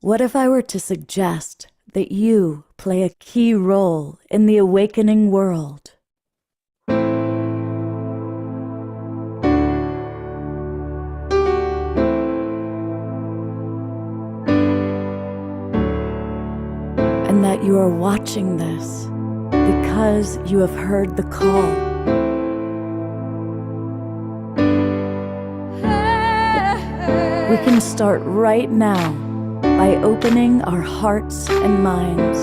What if I were to suggest that you play a key role in the awakening world? And that you are watching this because you have heard the call. We can start right now by opening our hearts and minds.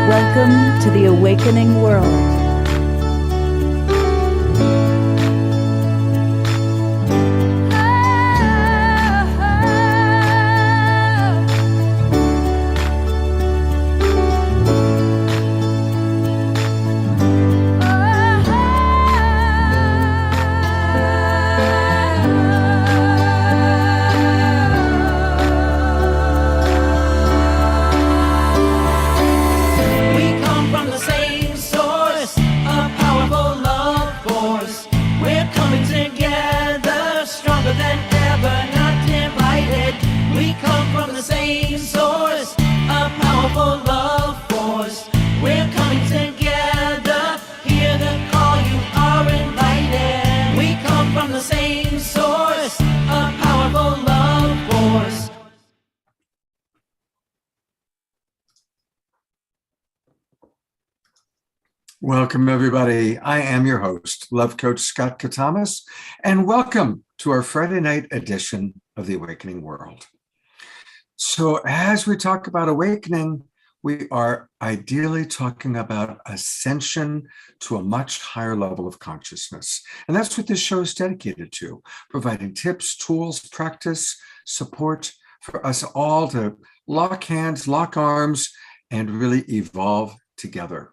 Welcome to the awakening world. Welcome, everybody. I am your host, Love Coach Scott Katamas, and welcome to our Friday night edition of The Awakening World. So as we talk about awakening, we are ideally talking about ascension to a much higher level of consciousness. And that's what this show is dedicated to, providing tips, tools, practice, support for us all to lock hands, lock arms, and really evolve together.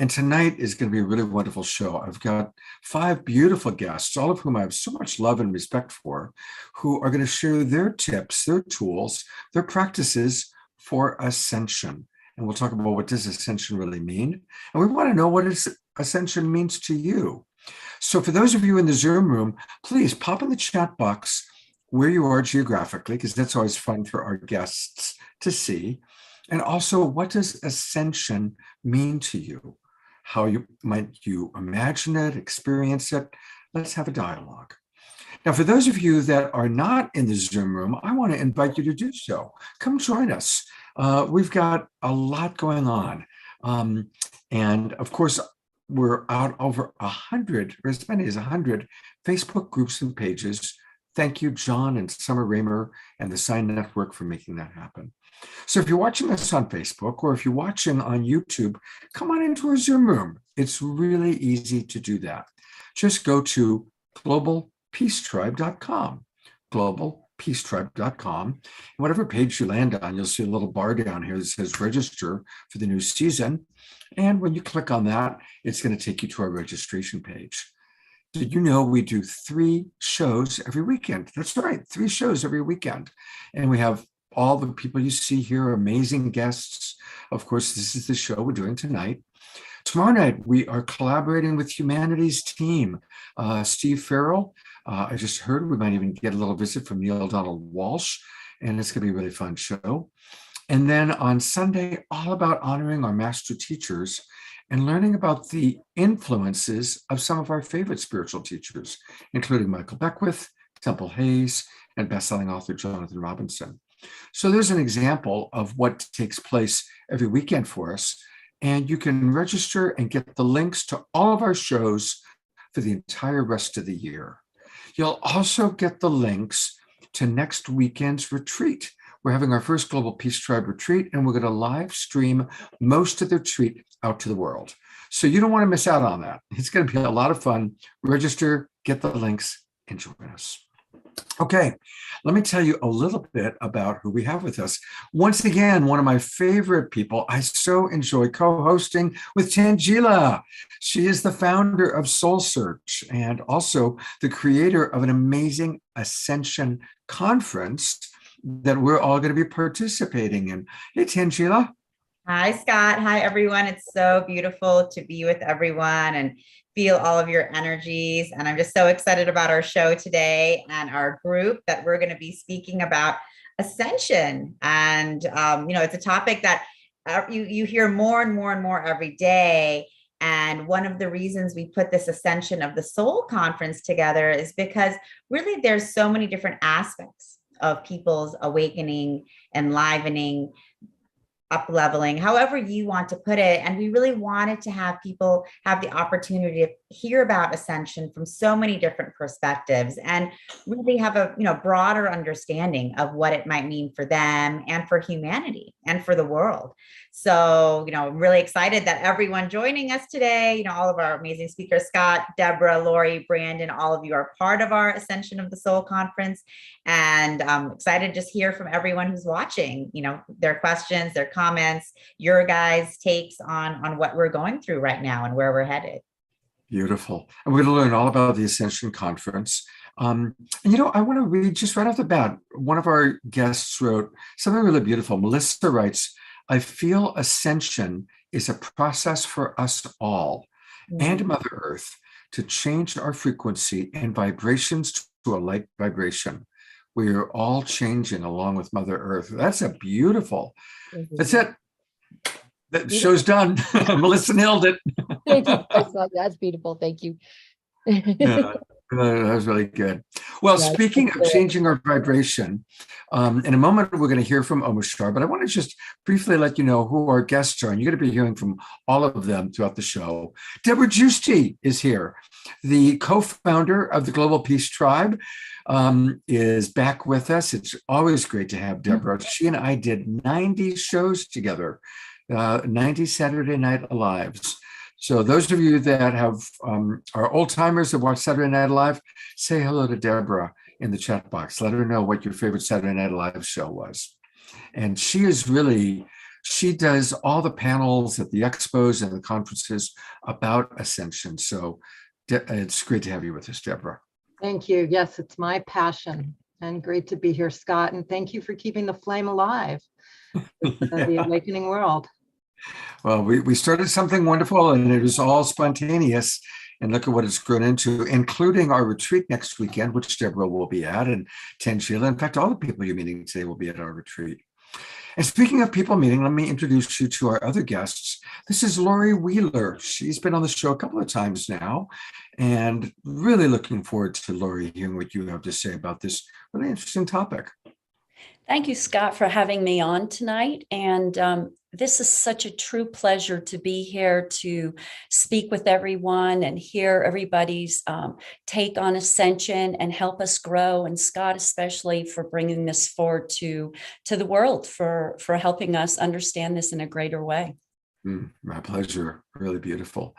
And tonight is going to be a really wonderful show. I've got 5 beautiful guests, all of whom I have so much love and respect for, who are going to share their tips, their tools, their practices for ascension. And we'll talk about what does ascension really mean. And we want to know what ascension means to you. So for those of you in the Zoom room, please pop in the chat box where you are geographically, because that's always fun for our guests to see. And also, what does ascension mean to you? How might you imagine it, experience it? Let's have a dialogue. Now, for those of you that are not in the Zoom room, I want to invite you to do so. Come join us. We've got a lot going on. And of course, we're out over 100, or as many as 100 Facebook groups and pages. Thank you, John and Summer Raymer and the Sign Network for making that happen. So if you're watching this on Facebook or if you're watching on YouTube, come on into our Zoom room. It's really easy to do that. Just go to globalpeacetribe.com, globalpeacetribe.com. Whatever page you land on, you'll see a little bar down here that says register for the new season. And when you click on that, it's going to take you to our registration page. Did you know we do 3 shows every weekend? That's right, 3 shows every weekend. And we have all the people you see here, amazing guests. Of course, this is the show we're doing tonight. Tomorrow night, we are collaborating with Humanity's team. Steve Farrell, I just heard we might even get a little visit from Neil Donald Walsh, and it's going to be a really fun show. And then on Sunday, all about honoring our master teachers and learning about the influences of some of our favorite spiritual teachers, including Michael Beckwith, Temple Hayes, and bestselling author Jonathan Robinson. So there's an example of what takes place every weekend for us, and you can register and get the links to all of our shows for the entire rest of the year. You'll also get the links to next weekend's retreat. We're having our first Global Peace Tribe retreat, and we're going to live stream most of the retreat out to the world. So you don't want to miss out on that. It's going to be a lot of fun. Register, get the links, and join us. Okay, let me tell you a little bit about who we have with us. Once again, one of my favorite people. I so enjoy co-hosting with Tangela. She is the founder of Soul Search and also the creator of an amazing Ascension conference that we're all going to be participating in. Hey, Tangela. Hi, Scott. Hi, everyone. It's so beautiful to be with everyone and feel all of your energies. And I'm just so excited about our show today and our group that we're going to be speaking about ascension. And, it's a topic that you hear more and more and more every day. And one of the reasons we put this Ascension of the Soul conference together is because really there's so many different aspects of people's awakening, enlivening, up leveling, however you want to put it. And we really wanted to have people have the opportunity to hear about ascension from so many different perspectives and really have a broader understanding of what it might mean for them and for humanity and for the world. So, I'm really excited that everyone joining us today, all of our amazing speakers, Scott, Deborah, Lori, Brandon, all of you are part of our Ascension of the Soul conference. And I'm excited to just hear from everyone who's watching, their questions, their comments, your guys' takes on what we're going through right now and where we're headed. Beautiful. And we're going to learn all about the Ascension Conference. I want to read just right off the bat. One of our guests wrote something really beautiful. Melissa writes, I feel ascension is a process for us all and Mother Earth to change our frequency and vibrations to a light vibration. We are all changing along with Mother Earth. That's a beautiful. That's it. That show's done. Melissa nailed it. Thank you. That's beautiful. Thank you. Yeah, that was really good. Well, Yeah, speaking of changing our vibration, in a moment we're going to hear from Omashar, but I want to just briefly let you know who our guests are, and you're going to be hearing from all of them throughout the show. Deborah Giusti is here, the co-founder of the Global Peace Tribe, is back with us. It's always great to have Deborah. She and I did 90 shows together, 90 Saturday Night Lives. So those of you that have are old timers that watch Saturday Night Live, say hello to Deborah in the chat box. Let her know what your favorite Saturday Night Live show was. And she does all the panels at the expos and the conferences about Ascension. So it's great to have you with us, Deborah. Thank you. Yes, it's my passion, and great to be here, Scott. And thank you for keeping the flame alive with the awakening world. Well, we started something wonderful, and it was all spontaneous. And look at what it's grown into, including our retreat next weekend, which Deborah will be at, and Sheila. In fact, all the people you're meeting today will be at our retreat. And speaking of people meeting, let me introduce you to our other guests. This is Lori Wheeler. She's been on the show a couple of times now, and really looking forward to Lori hearing what you have to say about this really interesting topic. Thank you, Scott, for having me on tonight. And this is such a true pleasure to be here to speak with everyone and hear everybody's take on Ascension and help us grow. And Scott, especially for bringing this forward to the world, for helping us understand this in a greater way. My pleasure. Really beautiful.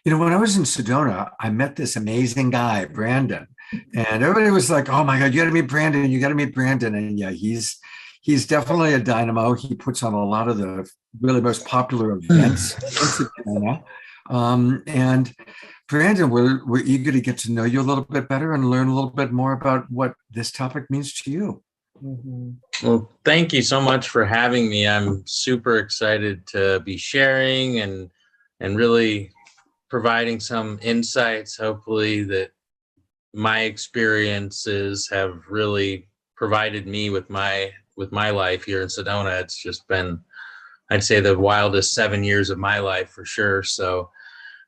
When I was in Sedona, I met this amazing guy, Brandon, and everybody was like, oh my God, you got to meet Brandon. You got to meet Brandon. And yeah, he's definitely a dynamo. He puts on a lot of the really most popular events in Sedona. And Brandon, we're eager to get to know you a little bit better and learn a little bit more about what this topic means to you. Well, thank you so much for having me. I'm super excited to be sharing and really providing some insights, hopefully, that my experiences have really provided me with my life here in Sedona. It's just been, I'd say, the wildest 7 years of my life for sure. So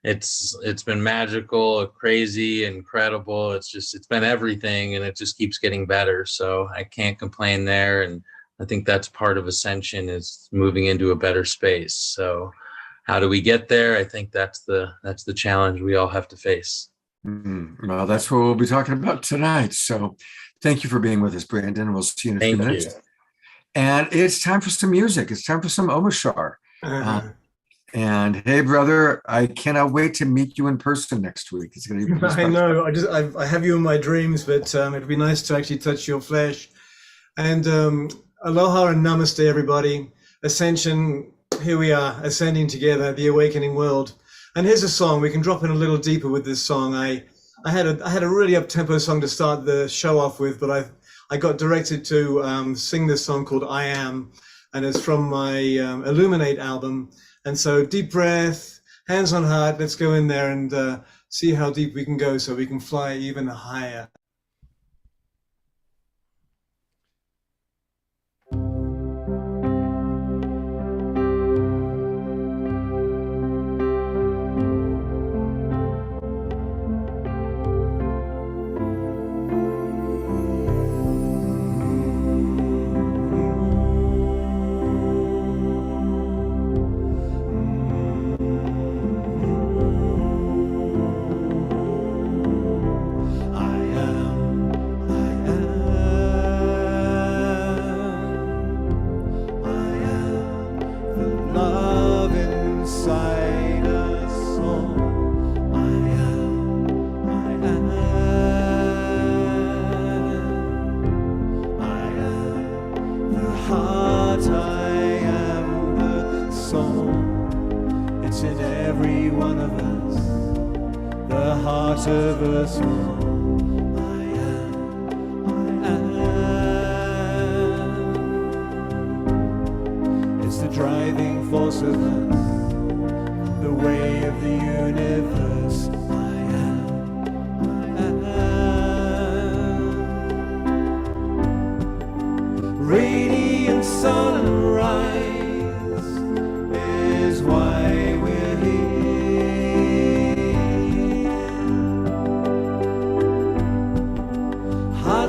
it's been magical, crazy, incredible. It's been everything, and it just keeps getting better. So I can't complain there. And I think that's part of Ascension, is moving into a better space. So how do we get there? I think that's the challenge we all have to face. Well, that's what we'll be talking about tonight. So thank you for being with us, Brandon. We'll see you in a few minutes. And it's time for some music. It's time for some Omashar. And hey, brother, I cannot wait to meet you in person next week. It's going to be I know. I have you in my dreams, but it'd be nice to actually touch your flesh. And aloha and namaste, everybody. Ascension. Here we are, ascending together, the awakening world. And here's a song. We can drop in a little deeper with this song. I had a really up-tempo song to start the show off with, but I got directed to sing this song called I Am. and it's from my Illuminate album. And so deep breath, hands on heart, let's go in there and see how deep we can go so we can fly even higher. Of us all. I am. It's the driving force of us, the way of the universe. I am. Radiant sunrise is why we're here.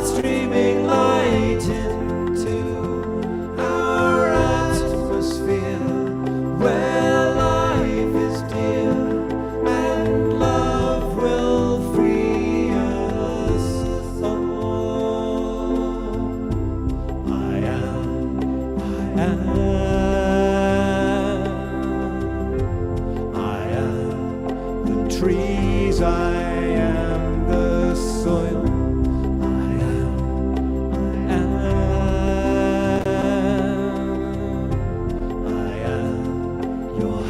Streaming light into our atmosphere, where life is dear and love will free us all. I am the trees, I am the soil.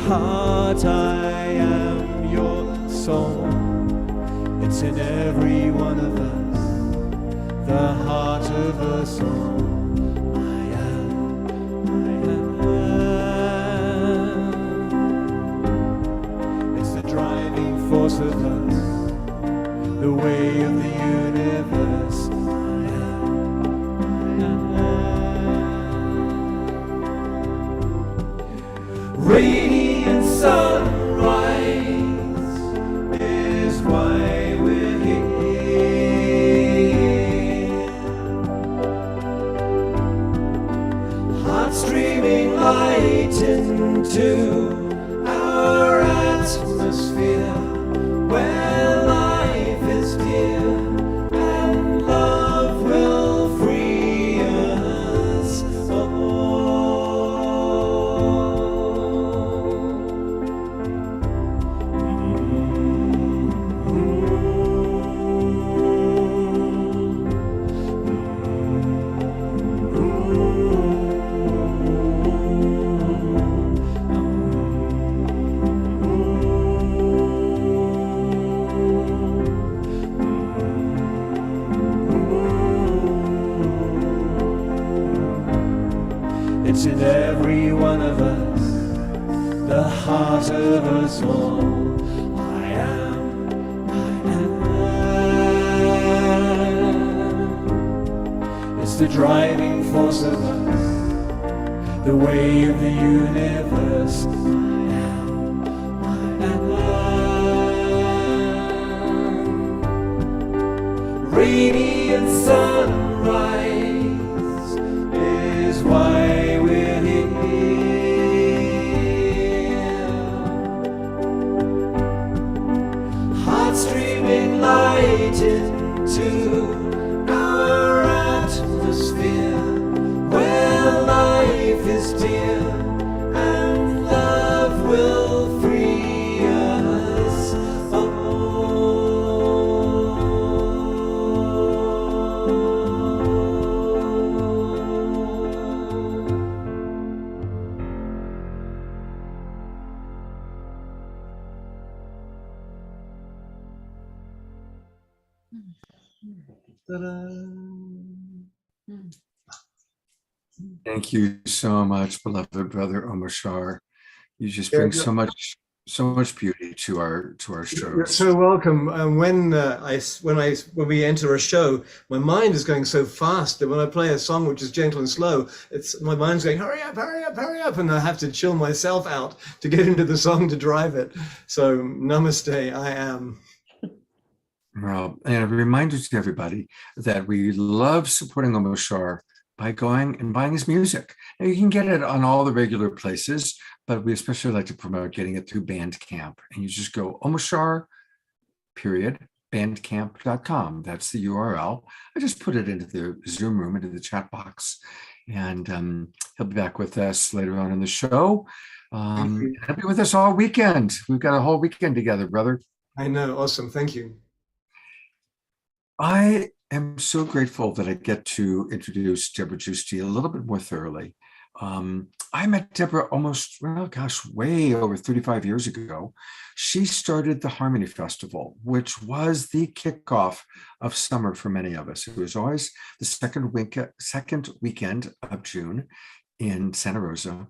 Heart, I am your soul. It's in every one of us, the heart of us all. I am. It's the driving force of us, the way of the universe. Radiant sunrise is why we're here. Heart streaming light into our atmosphere, where life is dear and love will free us all. It's in every one of us, the heart of us all. I am. It's the driving force of us, the way of the universe. I am. Radiant sunrise is why we're here. Heart streaming light into our atmosphere, where life is dear and love will free us Thank you so much, beloved brother Omashar. You just Yeah, bring so much beauty to our you're shows. so welcome. When we enter a show, my mind is going so fast that when I play a song which is gentle and slow, it's my mind's going hurry up, hurry up, hurry up, and I have to chill myself out to get into the song to drive it. So namaste, I am. Well, and a reminder to everybody that we love supporting Omashar by going and buying his music. Now, you can get it on all the regular places, but we especially like to promote getting it through Bandcamp. And you just go Omashar.bandcamp.com. That's the URL. I just put it into the Zoom room, into the chat box. And he'll be back with us later on in the show. He'll be with us all weekend. We've got a whole weekend together, brother. I know. Awesome. Thank you. I am so grateful that I get to introduce Deborah Giusti a little bit more thoroughly. I met Deborah almost, way over 35 years ago. She started the Harmony Festival, which was the kickoff of summer for many of us. It was always the second weekend of June in Santa Rosa.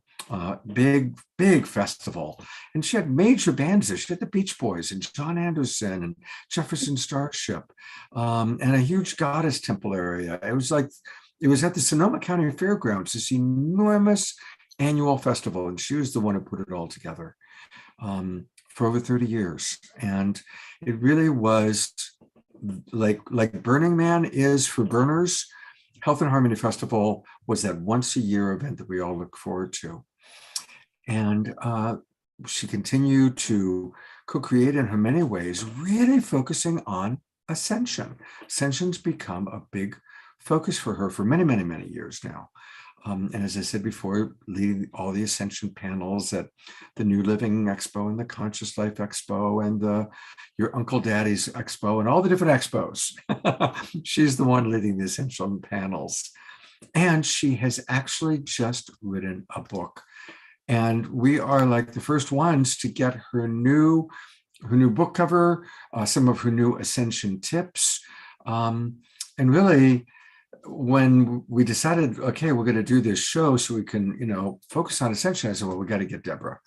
Big festival. And she had major bands there. She had the Beach Boys and John Anderson and Jefferson Starship, and a huge goddess temple area. It was at the Sonoma County Fairgrounds, this enormous annual festival. And she was the one who put it all together for over 30 years. And it really was like Burning Man is for burners. Health and Harmony Festival was that once a year event that we all look forward to. And she continued to co-create in her many ways, really focusing on Ascension. Ascension's become a big focus for her for many, many, many years now. And as I said before, leading all the Ascension panels at the New Living Expo and the Conscious Life Expo and Your Uncle Daddy's Expo and all the different expos. She's the one leading the Ascension panels. And she has actually just written a book. And we are like the first ones to get her new book cover, some of her new Ascension tips. And really, when we decided, okay, we're going to do this show so we can, focus on Ascension, I said, well, we got to get Deborah.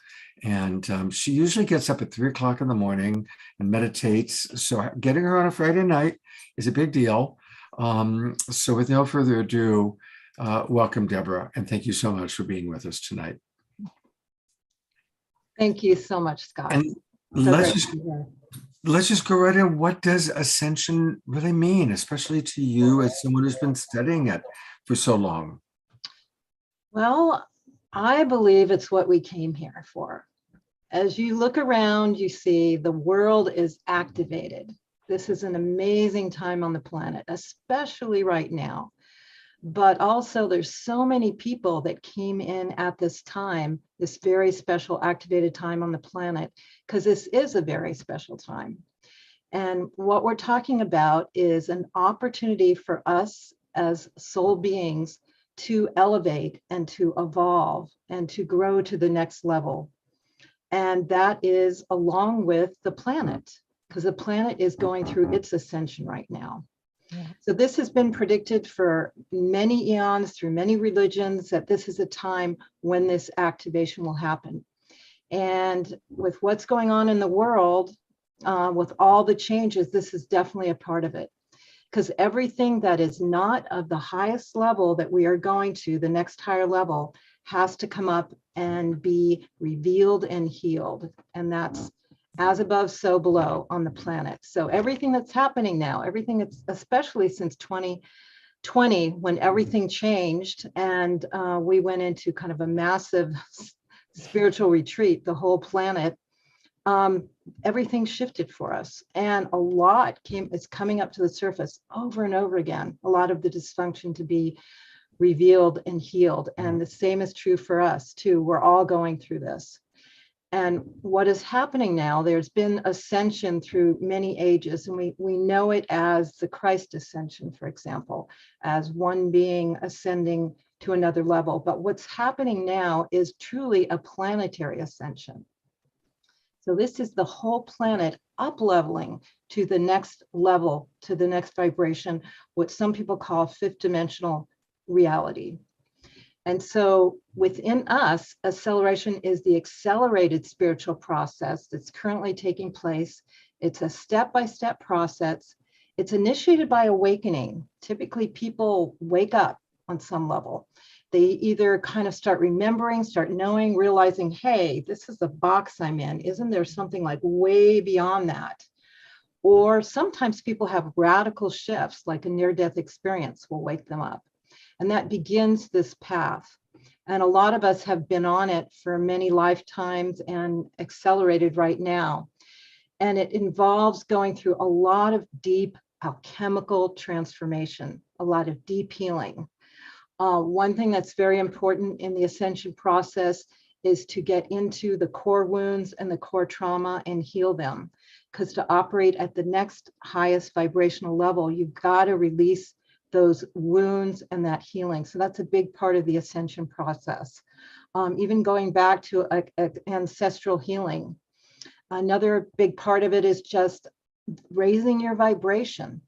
And she usually gets up at 3:00 in the morning and meditates. So getting her on a Friday night is a big deal. So with no further ado, welcome, Deborah. And thank you so much for being with us tonight. Thank you so much, Scott. And let's just go right in. What does Ascension really mean, especially to you as someone who's been studying it for so long? Well, I believe it's what we came here for. As you look around, you see the world is activated. This is an amazing time on the planet, especially right now. But also there's so many people that came in at this time, this very special activated time on the planet, because this is a very special time. And what we're talking about is an opportunity for us as soul beings to elevate and to evolve and to grow to the next level. And that is along with the planet, because the planet is going through its ascension right now. Yeah. So this has been predicted for many eons through many religions that this is a time when this activation will happen. And with what's going on in the world, with all the changes, this is definitely a part of it. Because everything that is not of the highest level that we are going to, the next higher level, has to come up and be revealed and healed. And that's as above, so below on the planet. So everything that's happening now, everything that's, especially since 2020, when everything changed and we went into kind of a massive spiritual retreat, the whole planet, everything shifted for us. And a lot is coming up to the surface over and over again, a lot of the dysfunction to be revealed and healed. And the same is true for us too. We're all going through this. And what is happening now, there's been ascension through many ages, and we know it as the Christ ascension, for example, as one being ascending to another level. But what's happening now is truly a planetary ascension. So this is the whole planet up-leveling to the next level, to the next vibration, what some people call fifth dimensional reality. And so within us, acceleration is the accelerated spiritual process that's currently taking place. It's a step-by-step process. It's initiated by awakening. Typically, people wake up on some level. They either kind of start remembering, start knowing, realizing, hey, this is the box I'm in. Isn't there something like way beyond that? Or sometimes people have radical shifts, like a near-death experience will wake them up. And that begins this path. And a lot of us have been on it for many lifetimes and accelerated right now. And it involves going through a lot of deep alchemical transformation, a lot of deep healing. One thing that's very important in the ascension process is to get into the core wounds and the core trauma and heal them. Because to operate at the next highest vibrational level, you've got to release those wounds and that healing. So that's a big part of the ascension process. Even going back to ancestral healing. Another big part of it is just raising your vibration,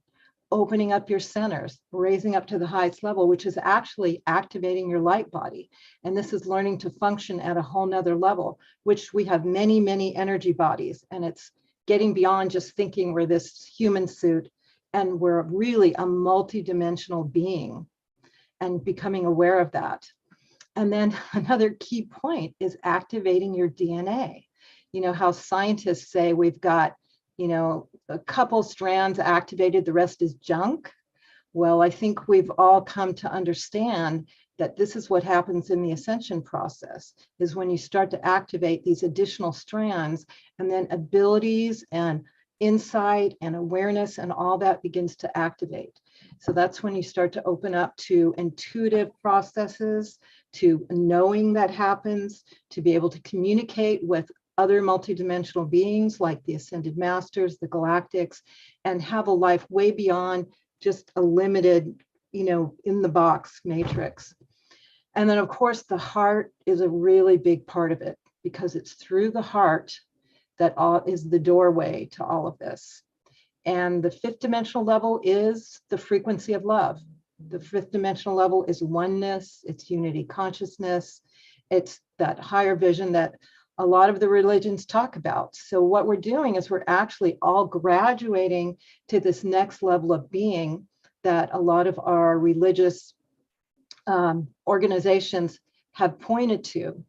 opening up your centers, raising up to the highest level, which is actually activating your light body. And this is learning to function at a whole nother level, which we have many, many energy bodies. And it's getting beyond just thinking we're this human suit, and we're really a multi-dimensional being, and becoming aware of that. And then another key point is activating your DNA. You know how scientists say we've got, you know, a couple strands activated, the rest is junk. Well, I think we've all come to understand that this is what happens in the ascension process, is when you start to activate these additional strands, and then abilities and insight and awareness and all that begins to activate. So that's when you start to open up to intuitive processes, to knowing that happens, to be able to communicate with other multidimensional beings like the ascended masters, the galactics, and have a life way beyond just a limited, you know, in the box matrix. And then of course, the heart is a really big part of it, because it's through the heart that is the doorway to all of this. And the fifth dimensional level is the frequency of love. The fifth dimensional level is oneness, it's unity consciousness, it's that higher vision that a lot of the religions talk about. So what we're doing is we're actually all graduating to this next level of being that a lot of our religious organizations have pointed to.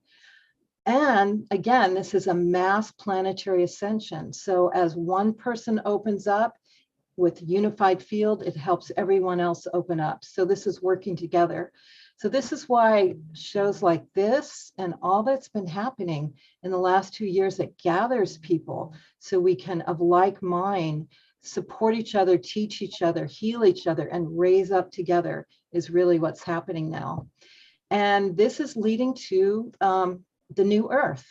And again, this is a mass planetary ascension. So as one person opens up with unified field, it helps everyone else open up. So this is working together. So this is why shows like this and all that's been happening in the last 2 years, it gathers people so we can, of like mind, support each other, teach each other, heal each other, and raise up together is really what's happening now. And this is leading to the new earth,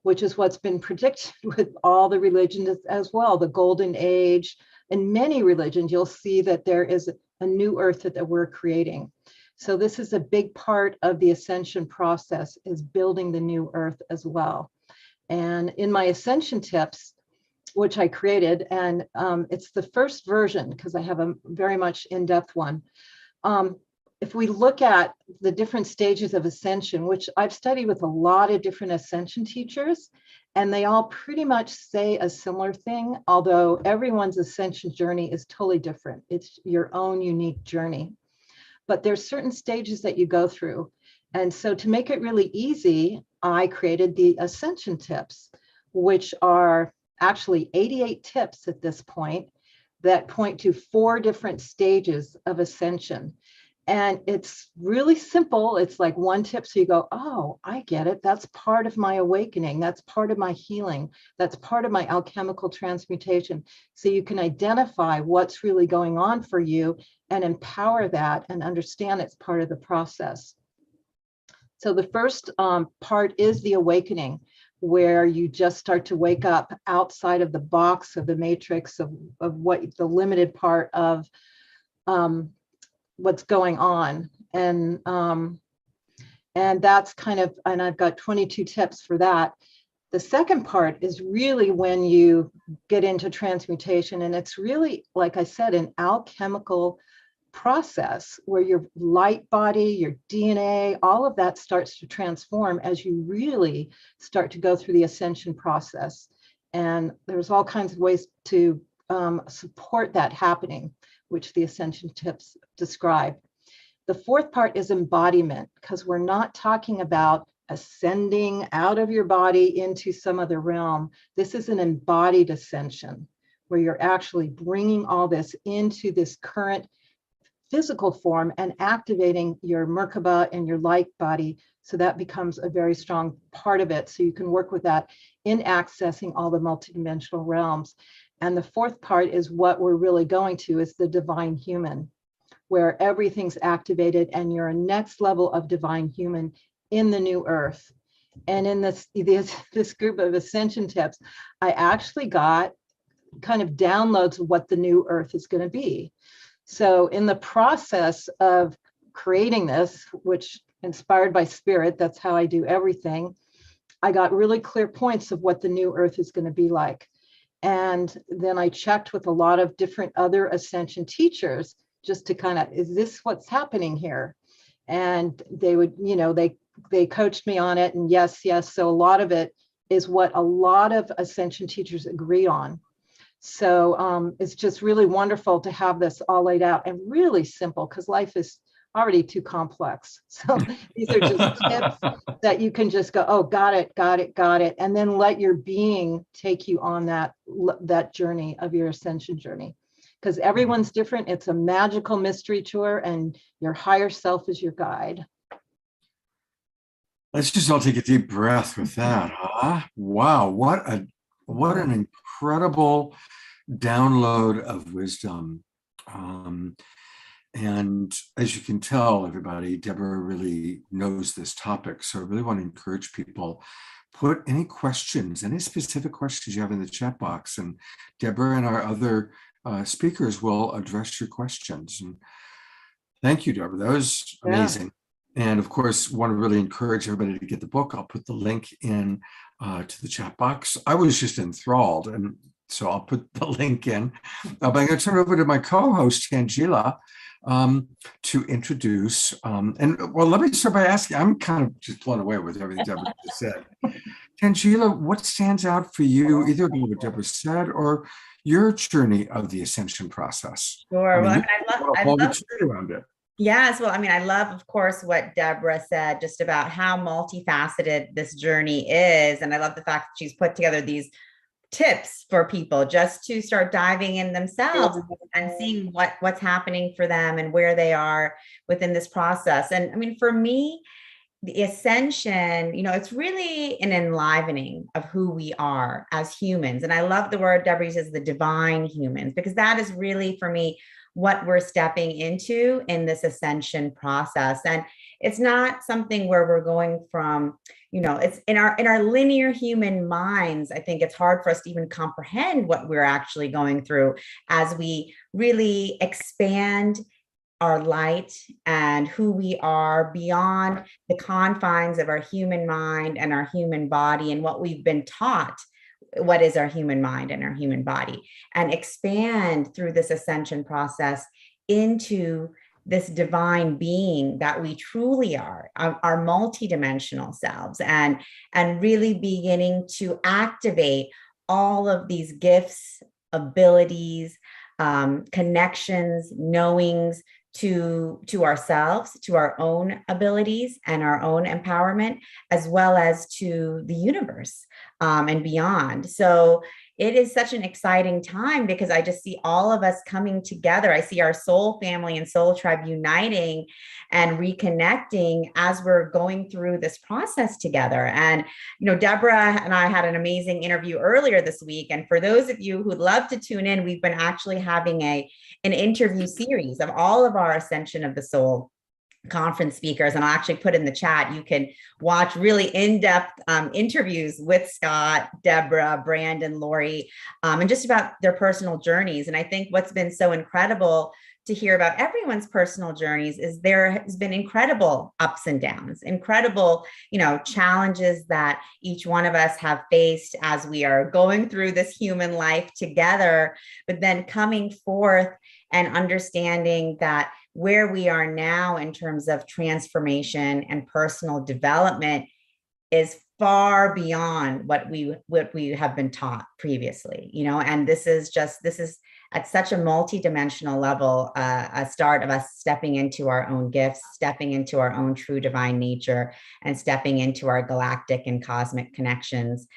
which is what's been predicted with all the religions as well, the golden age. In many religions, you'll see that there is a new earth that we're creating. So this is a big part of the ascension process, is building the new earth as well. And in my ascension tips, which I created, and it's the first version because I have a very much in-depth one. If we look at the different stages of ascension, which I've studied with a lot of different ascension teachers, and they all pretty much say a similar thing, although everyone's ascension journey is totally different. It's your own unique journey. But there's certain stages that you go through. And so to make it really easy, I created the ascension tips, which are actually 88 tips at this point that point to 4 different stages of ascension. And it's really simple. It's like one tip. So you go, oh, I get it. That's part of my awakening. That's part of my healing. That's part of my alchemical transmutation. So you can identify what's really going on for you and empower that and understand it's part of the process. So the first part is the awakening, where you just start to wake up outside of the box of the matrix of what the limited part of what's going on. And that's kind of, and I've got 22 tips for that. The second part is really when you get into transmutation, and it's really, like I said, an alchemical process where your light body, your DNA, all of that starts to transform as you really start to go through the ascension process. And there's all kinds of ways to support that happening, which the ascension tips describe. The fourth part is embodiment, because we're not talking about ascending out of your body into some other realm. This is an embodied ascension where you're actually bringing all this into this current physical form and activating your Merkaba and your light body. So that becomes a very strong part of it. So you can work with that in accessing all the multidimensional realms. And the fourth part is what we're really going to is the divine human, where everything's activated and you're a next level of divine human in the new earth. And in this group of ascension tips, I actually got kind of downloads of what the new earth is going to be. So in the process of creating this, which inspired by spirit, that's how I do everything, I got really clear points of what the new earth is going to be like. And then I checked with a lot of different other ascension teachers just to kind of, is this what's happening here? And they would, they coached me on it, and yes. So a lot of it is what a lot of ascension teachers agree on. So it's just really wonderful to have this all laid out and really simple, because life is already too complex. So these are just tips that you can just go, oh, got it. And then let your being take you on that journey of your ascension journey. Because everyone's different. It's a magical mystery tour, and your higher self is your guide. Let's just all take a deep breath with that, huh? Wow, what an incredible download of wisdom. And as you can tell, everybody, Deborah really knows this topic. So I really want to encourage people, put any questions, any specific questions you have in the chat box, and Deborah and our other speakers will address your questions. And thank you, Deborah. That was amazing. And of course, want to really encourage everybody to get the book. I'll put the link in to the chat box. I was just enthralled, and so I'll put the link in. But I'm going to turn it over to my co-host, Tangela, to introduce. And well, let me start by asking, I'm kind of just blown away with everything Deborah just said. Tangela, what stands out for you, either what Deborah said or your journey of the ascension process? Sure. I love around it. Yes. Well, I love, of course, what Deborah said just about how multifaceted this journey is. And I love the fact that she's put together these tips for people just to start diving in themselves and seeing what's happening for them and where they are within this process. And for me, the ascension, it's really an enlivening of who we are as humans. And I love the word Deborah uses, the divine humans, because that is really, for me, what we're stepping into in this ascension process. And it's not something where we're going from, it's in our linear human minds. I think it's hard for us to even comprehend what we're actually going through as we really expand our light and who we are beyond the confines of our human mind and our human body and what we've been taught what is our human mind and our human body, and expand through this ascension process into this divine being that we truly are, our multidimensional selves, and really beginning to activate all of these gifts, abilities, connections, knowings to ourselves, to our own abilities and our own empowerment, as well as to the universe and beyond. So it is such an exciting time because I just see all of us coming together. I see our soul family and soul tribe uniting and reconnecting as we're going through this process together. And, Deborah and I had an amazing interview earlier this week. And for those of you who'd love to tune in, we've been actually having an interview series of all of our Ascension of the Soul conference speakers. And I'll actually put in the chat, you can watch really in-depth interviews with Scott, Deborah, Brandon, Lori, and just about their personal journeys. And I think what's been so incredible to hear about everyone's personal journeys is there has been incredible ups and downs, incredible, challenges that each one of us have faced as we are going through this human life together, but then coming forth and understanding that where we are now in terms of transformation and personal development is far beyond what we have been taught previously, and this is at such a multi-dimensional level, a start of us stepping into our own gifts, stepping into our own true divine nature, and stepping into our galactic and cosmic connections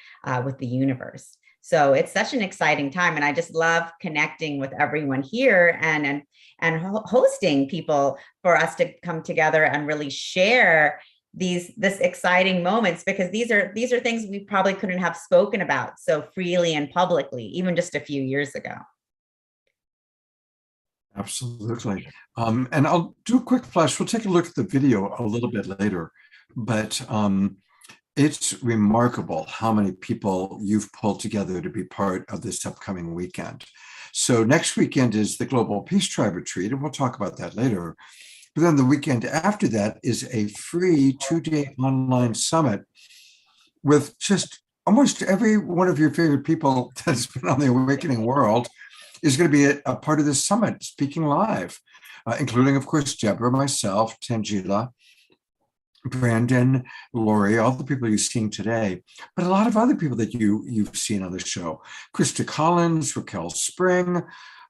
with the universe. So it's such an exciting time, and I just love connecting with everyone here and hosting people for us to come together and really share this exciting moments, because these are things we probably couldn't have spoken about so freely and publicly even just a few years ago. Absolutely. And I'll do a quick flash. We'll take a look at the video a little bit later, but it's remarkable how many people you've pulled together to be part of this upcoming weekend. So next weekend is the Global Peace Tribe Retreat, and we'll talk about that later. But then the weekend after that is a free 2-day online summit with just almost every one of your favorite people that's been on the Awakening World is going to be a part of this summit, speaking live, including, of course, Deborah, myself, Tangela, Brandon, Lori, all the people you've seen today, but a lot of other people that you've seen on the show. Krista Collins, Raquel Spring,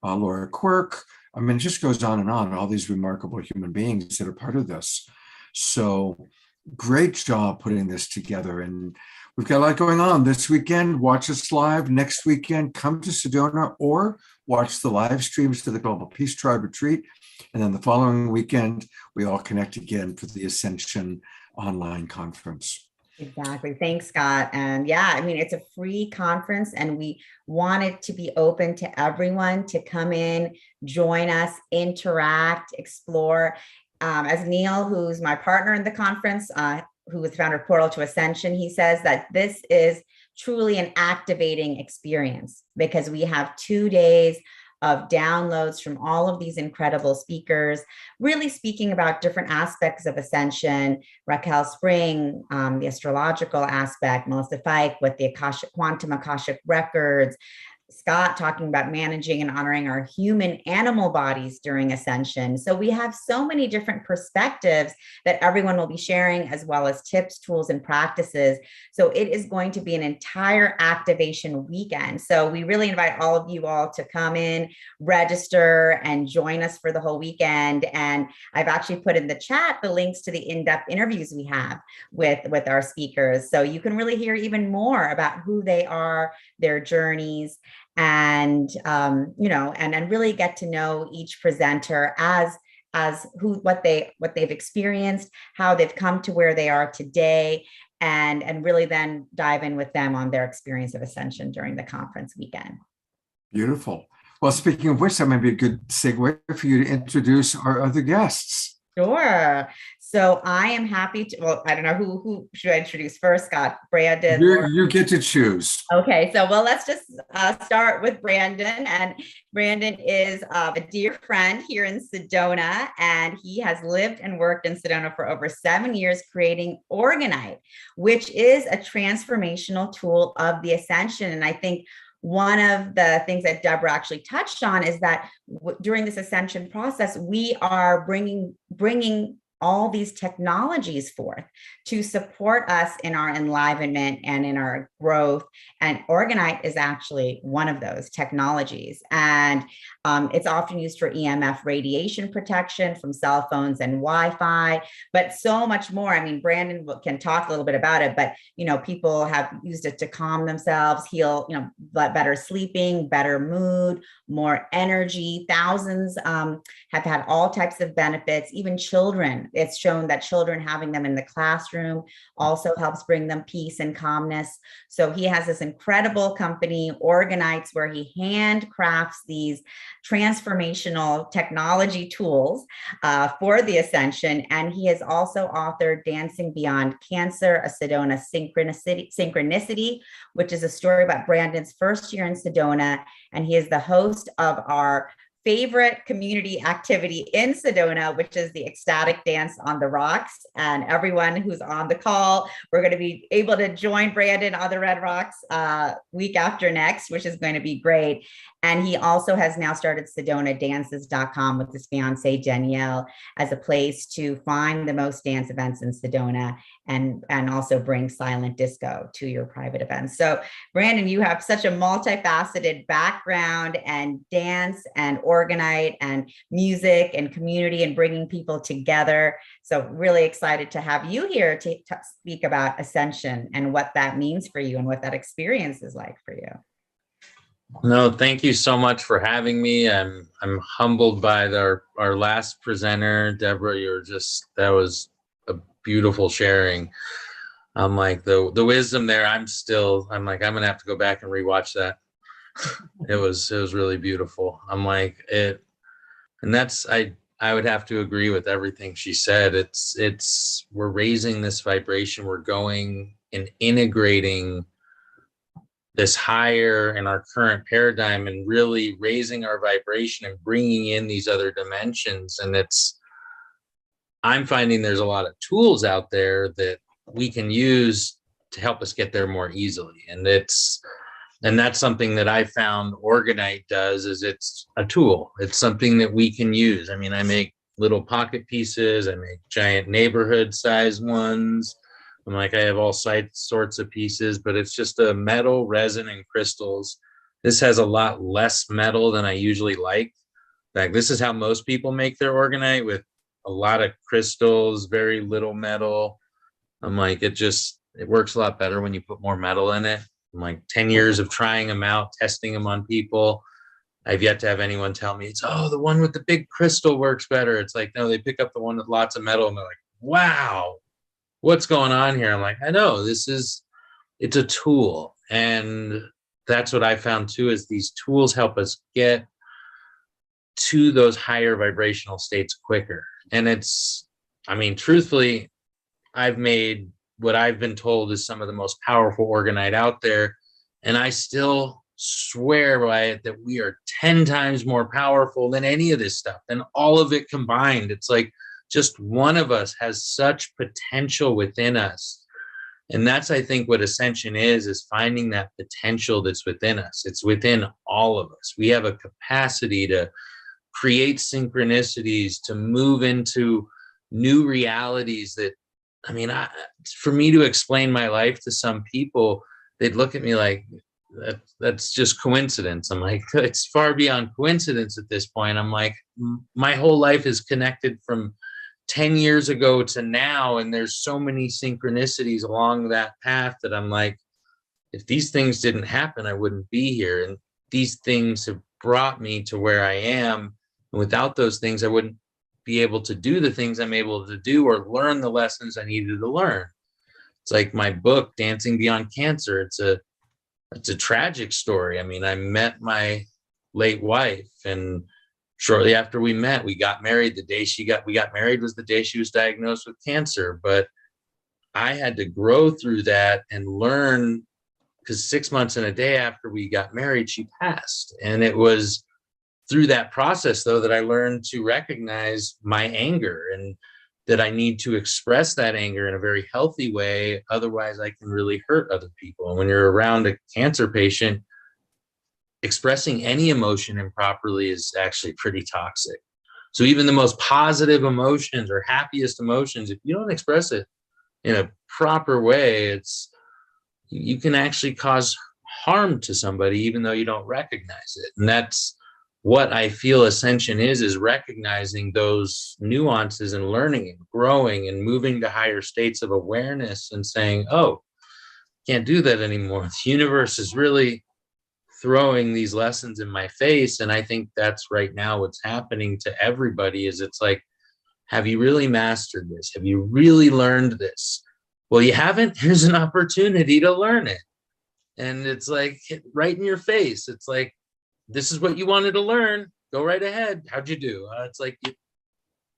Laura Quirk. I mean, it just goes on and on, all these remarkable human beings that are part of this. So great job putting this together. And we've got a lot going on this weekend. Watch us live. Next weekend, come to Sedona or watch the live streams to the Global Peace Tribe Retreat. And then the following weekend, we all connect again for the Ascension online conference. Exactly. Thanks, Scott. And yeah, I mean, it's a free conference, and we want it to be open to everyone to come in, join us, interact, explore. As Neil, who's my partner in the conference, who was founder of Portal to Ascension, he says that this is truly an activating experience, because we have 2 days of downloads from all of these incredible speakers, really speaking about different aspects of Ascension. Raquel Spring, the astrological aspect, Melissa Fike with the quantum Akashic records, Scott talking about managing and honoring our human animal bodies during Ascension. So we have so many different perspectives that everyone will be sharing, as well as tips, tools, and practices. So it is going to be an entire activation weekend. So we really invite all of you all to come in, register, and join us for the whole weekend. And I've actually put in the chat the links to the in-depth interviews we have with our speakers. So you can really hear even more about who they are, their journeys, and and really get to know each presenter as what they've experienced, how they've come to where they are today, and really then dive in with them on their experience of Ascension during the conference weekend. Beautiful. Well, speaking of which, that might be a good segue for you to introduce our other guests. Sure. So I am happy to, well, I don't know who should I introduce first, Scott? Brandon? You get to choose. Okay, so well, let's just start with Brandon. And Brandon is a dear friend here in Sedona, and he has lived and worked in Sedona for over 7 years, creating Organite, which is a transformational tool of the Ascension. And I think one of the things that Deborah actually touched on is that during this Ascension process, we are bringing all these technologies forth to support us in our enlivenment and in our growth. And Organite is actually one of those technologies. And it's often used for EMF radiation protection from cell phones and Wi-Fi, but so much more. I mean, Brandon can talk a little bit about it, but people have used it to calm themselves, heal, better sleeping, better mood, more energy. Thousands have had all types of benefits, even children. It's shown that children having them in the classroom also helps bring them peace and calmness. So he has this incredible company, Organites, where he handcrafts these transformational technology tools for the Ascension. And he has also authored Dancing Beyond Cancer, a Sedona Synchronicity, which is a story about Brandon's first year in Sedona. And he is the host of our favorite community activity in Sedona, which is the ecstatic dance on the rocks. And everyone who's on the call, we're going to be able to join Brandon on the Red Rocks week after next, which is going to be great. And he also has now started SedonaDances.com with his fiance Danielle as a place to find the most dance events in Sedona and also bring silent disco to your private events. So Brandon, you have such a multifaceted background and dance and organite and music and community and bringing people together. So really excited to have you here to speak about Ascension and what that means for you and what that experience is like for you. No, thank you so much for having me. I'm humbled by our last presenter, Deborah. That was a beautiful sharing. I'm like the wisdom there. I'm like, I'm gonna have to go back and rewatch that. It was really beautiful. I'm like it, and I would have to agree with everything she said. We're raising this vibration. We're going and integrating this higher in our current paradigm and really raising our vibration and bringing in these other dimensions. And I'm finding there's a lot of tools out there that we can use to help us get there more easily. And that's something that I found Organite does, is it's a tool. It's something that we can use. I mean, I make little pocket pieces. I make giant neighborhood size ones. I'm like, I have all sorts of pieces, but it's just a metal, resin, and crystals. This has a lot less metal than I usually like. In fact, this is how most people make their Organite, with a lot of crystals, very little metal. I'm like, it works a lot better when you put more metal in it. I'm like 10 years of trying them out, testing them on people. I've yet to have anyone tell me the one with the big crystal works better. It's like, no, they pick up the one with lots of metal and they're like, wow, what's going on here? I'm like, I know, it's a tool. And that's what I found too, is these tools help us get to those higher vibrational states quicker. And truthfully, I've made what I've been told is some of the most powerful Organite out there. And I still swear by it that we are 10 times more powerful than any of this stuff, and all of it combined. It's like just one of us has such potential within us. And that's, I think, what Ascension is finding that potential that's within us. It's within all of us. We have a capacity to create synchronicities, to move into new realities that, for me to explain my life to some people, they'd look at me like, that's just coincidence. I'm like, it's far beyond coincidence at this point. I'm like, my whole life is connected from 10 years ago to now, and there's so many synchronicities along that path that I'm like, if these things didn't happen, I wouldn't be here. And these things have brought me to where I am. And without those things, I wouldn't be able to do the things I'm able to do or learn the lessons I needed to learn. It's like my book, Dancing Beyond Cancer. It's a tragic story. I mean, I met my late wife, and shortly after we met, we got married. We got married was the day she was diagnosed with cancer. But I had to grow through that and learn, because 6 months and a day after we got married, she passed. And it was through that process, though, that I learned to recognize my anger, and that I need to express that anger in a very healthy way. Otherwise, I can really hurt other people. And when you're around a cancer patient, expressing any emotion improperly is actually pretty toxic. So even the most positive emotions or happiest emotions, if you don't express it in a proper way, you can actually cause harm to somebody, even though you don't recognize it. And that's what I feel Ascension is recognizing those nuances and learning and growing and moving to higher states of awareness and saying, oh, can't do that anymore. The universe is really throwing these lessons in my face. And I think that's right now what's happening to everybody, is it's like, have you really mastered this? Have you really learned this? Well, you haven't. Here's an opportunity to learn it. And it's like right in your face. It's like, this is what you wanted to learn. Go right ahead. How'd you do? It's like,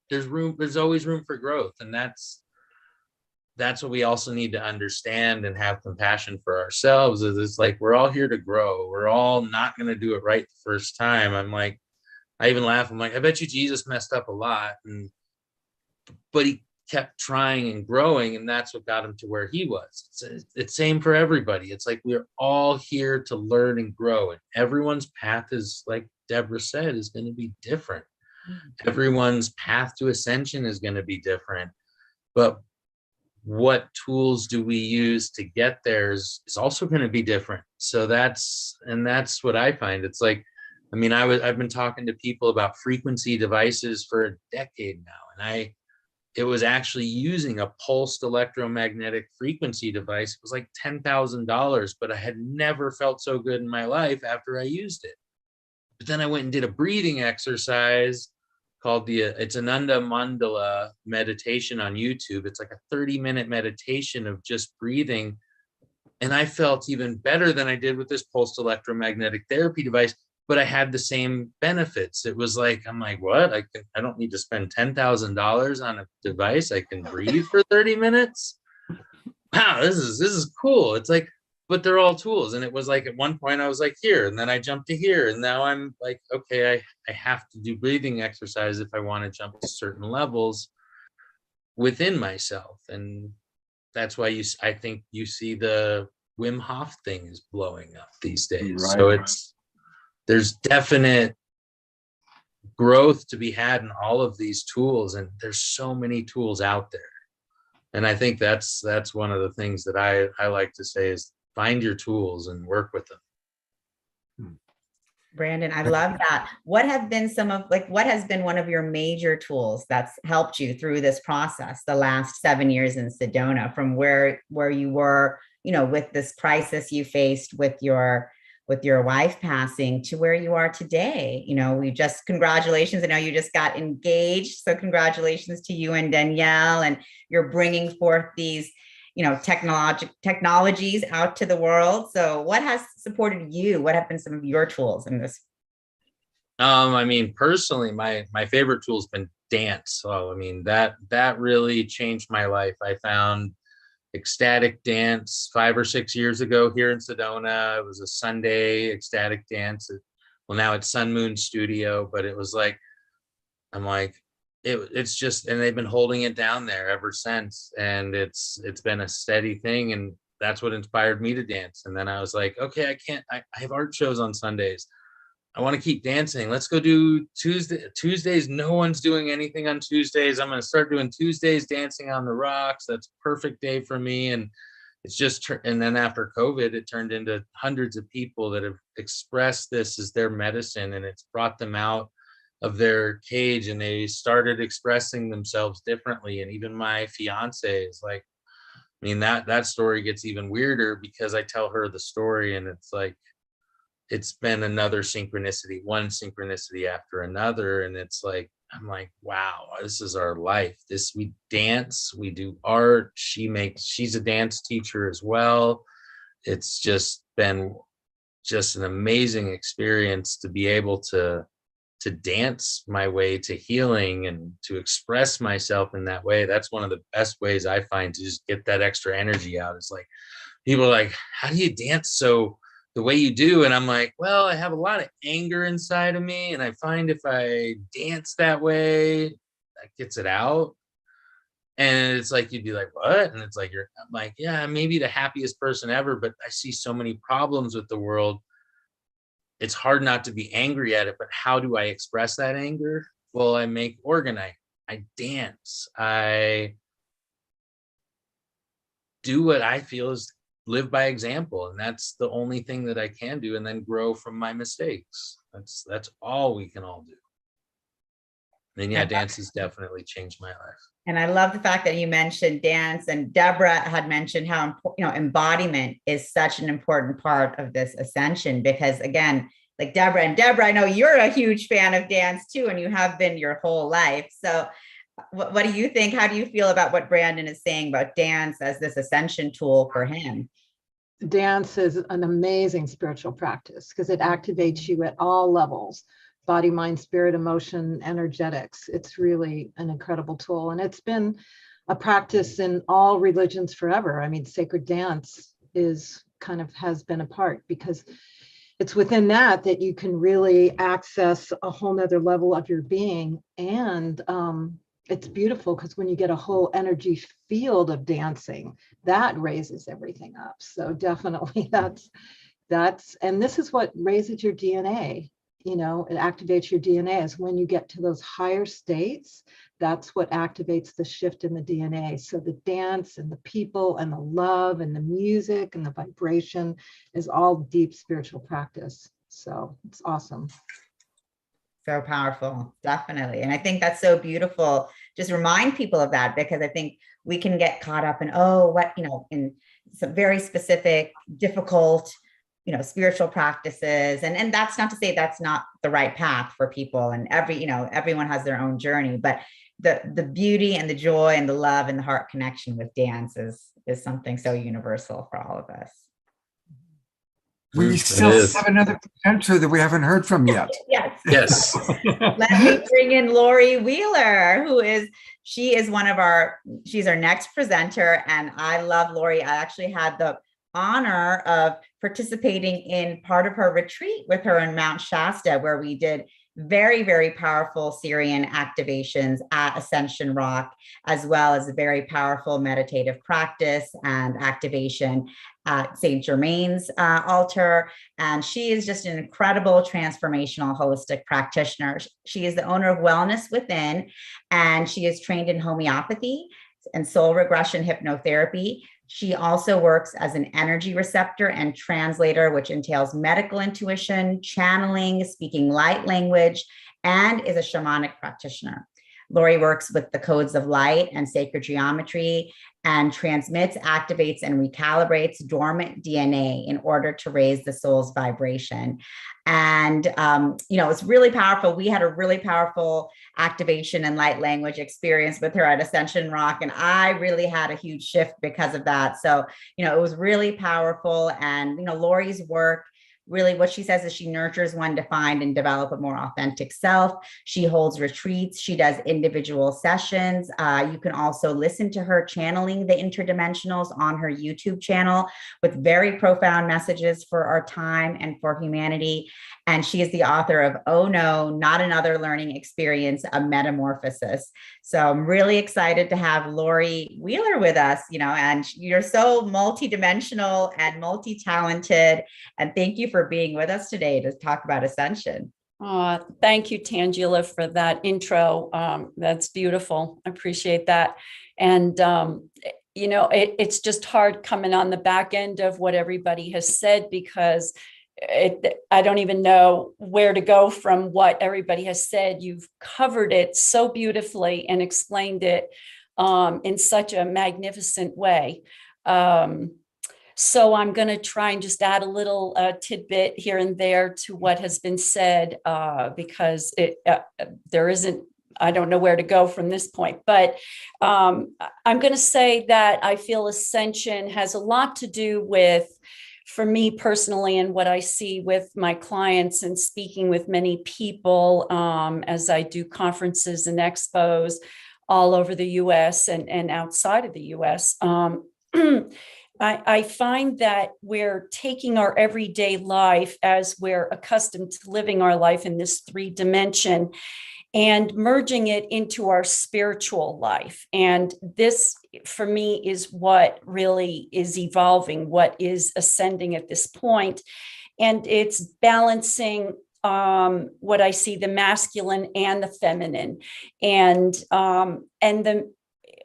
there's always room for growth. And that's what we also need to understand and have compassion for ourselves. Is it's like, we're all here to grow. We're all not going to do it right the first time. I'm like, I even laugh. I'm like, I bet you Jesus messed up a lot, but he kept trying and growing, and that's what got him to where he was. It's same for everybody. It's like we're all here to learn and grow, and everyone's path is, like Deborah said, is going to be different. Everyone's path to ascension is going to be different, but what tools do we use to get there is also going to be different. So that's what I find. It's like, I mean, I've been talking to people about frequency devices for a decade now, and it was actually using a pulsed electromagnetic frequency device. It was like $10,000, but I had never felt so good in my life after I used it. But then I went and did a breathing exercise called it's Ananda Mandala meditation on YouTube. It's like a 30-minute meditation of just breathing. And I felt even better than I did with this pulsed electromagnetic therapy device, but I had the same benefits. It was like, I'm like, what? I don't need to spend $10,000 on a device. I can breathe for 30 minutes. Wow, this is cool. It's like, but they're all tools. And it was like, at one point I was like here, and then I jumped to here. And now I'm like, okay, I have to do breathing exercise if I want to jump to certain levels within myself. And that's why I think you see the Wim Hof thing is blowing up these days. Right. So there's definite growth to be had in all of these tools, and there's so many tools out there. And I think that's one of the things that I like to say is find your tools and work with them. Brandon, I love that. What has been one of your major tools that's helped you through this process the last 7 years in Sedona, from where you were, with this crisis you faced with your wife passing to where you are today? Congratulations. I know you just got engaged. So congratulations to you and Danielle, and you're bringing forth these technologies out to the world. So what has supported you? What have been some of your tools in this? I mean, personally, my favorite tool has been dance. So, I mean, that really changed my life. I found ecstatic dance 5 or 6 years ago here in Sedona. It was a Sunday ecstatic dance. Well, now it's Sun Moon Studio, but it was like, I'm like, it's just, and they've been holding it down there ever since. And it's been a steady thing. And that's what inspired me to dance. And then I was like, okay, I have art shows on Sundays. I want to keep dancing. Let's go do Tuesdays. No one's doing anything on Tuesdays. I'm going to start doing Tuesdays dancing on the rocks. That's a perfect day for me. And it's just, and then after COVID, it turned into hundreds of people that have expressed this as their medicine, and it's brought them out of their cage, and they started expressing themselves differently. And even my fiance is like, I mean, that story gets even weirder because I tell her the story, and it's like, it's been another synchronicity, one synchronicity after another. And it's like, I'm like, wow, this is our life. We dance, we do art. She's a dance teacher as well. It's just been an amazing experience to be able to dance my way to healing and to express myself in that way. That's one of the best ways I find to just get that extra energy out. It's like, people are like, how do you dance so the way you do? And I'm like, well, I have a lot of anger inside of me, and I find if I dance that way, that gets it out. And it's like, you'd be like, what? And it's like, I'm like, yeah, maybe the happiest person ever, but I see so many problems with the world. It's hard not to be angry at it, but how do I express that anger? Well, I make orgonite, I dance, I do what I feel is live by example. And that's the only thing that I can do, and then grow from my mistakes. That's all we can all do. And yeah, dance has definitely changed my life. And I love the fact that you mentioned dance, and Deborah had mentioned how embodiment is such an important part of this ascension, because again, like Deborah, I know you're a huge fan of dance too, and you have been your whole life. So what do you think? How do you feel about what Brandon is saying about dance as this ascension tool for him? Dance is an amazing spiritual practice because it activates you at all levels: body, mind, spirit, emotion, energetics. It's really an incredible tool. And it's been a practice in all religions forever. I mean, sacred dance has been a part, because it's within that you can really access a whole nother level of your being. And it's beautiful because when you get a whole energy field of dancing, that raises everything up. So definitely and this is what raises your DNA. You know, it activates your DNA. Is when you get to those higher states, that's what activates the shift in the DNA. So the dance and the people and the love and the music and the vibration is all deep spiritual practice. So it's awesome. So powerful, definitely. And I think that's so beautiful. Just remind people of that, because I think we can get caught up in, in some very specific, difficult, spiritual practices. And that's not to say that's not the right path for people. And everyone has their own journey, but the beauty and the joy and the love and the heart connection with dance is something so universal for all of us. We still have another presenter that we haven't heard from yet. Yes. Let me bring in Lori Wheeler, she's our next presenter. And I love Lori. I actually had the honor of participating in part of her retreat with her in Mount Shasta, where we did very, very powerful Syrian activations at Ascension Rock, as well as a very powerful meditative practice and activation at St. Germain's altar. And she is just an incredible transformational holistic practitioner. She is the owner of Wellness Within, and she is trained in homeopathy and soul regression hypnotherapy. She also works as an energy receptor and translator, which entails medical intuition, channeling, speaking light language, and is a shamanic practitioner. Lori works with the codes of light and sacred geometry and transmits, activates, and recalibrates dormant DNA in order to raise the soul's vibration. And, it's really powerful. We had a really powerful activation and light language experience with her at Ascension Rock. And I really had a huge shift because of that. So, it was really powerful. And, Lori's work, really what she says is she nurtures one to find and develop a more authentic self. She holds retreats. She does individual sessions. You can also listen to her channeling the interdimensionals on her YouTube channel with very profound messages for our time and for humanity. And she is the author of Oh No, Not Another Learning Experience, A Metamorphosis. So I'm really excited to have Lori Wheeler with us, and you're so multidimensional and multi-talented. And thank you for being with us today to talk about Ascension. Thank you, Tangela, for that intro. That's beautiful. I appreciate that. And, it's just hard coming on the back end of what everybody has said, because I don't even know where to go from what everybody has said. You've covered it so beautifully and explained it in such a magnificent way. So I'm going to try and just add a little tidbit here and there to what has been said, because I don't know where to go from this point. But I'm going to say that I feel Ascension has a lot to do with, for me personally, and what I see with my clients and speaking with many people as I do conferences and expos all over the US and outside of the US. I find that we're taking our everyday life as we're accustomed to living our life in this 3D and merging it into our spiritual life. And this, for me, is what really is evolving, what is ascending at this point. And it's balancing what I see, the masculine and the feminine, and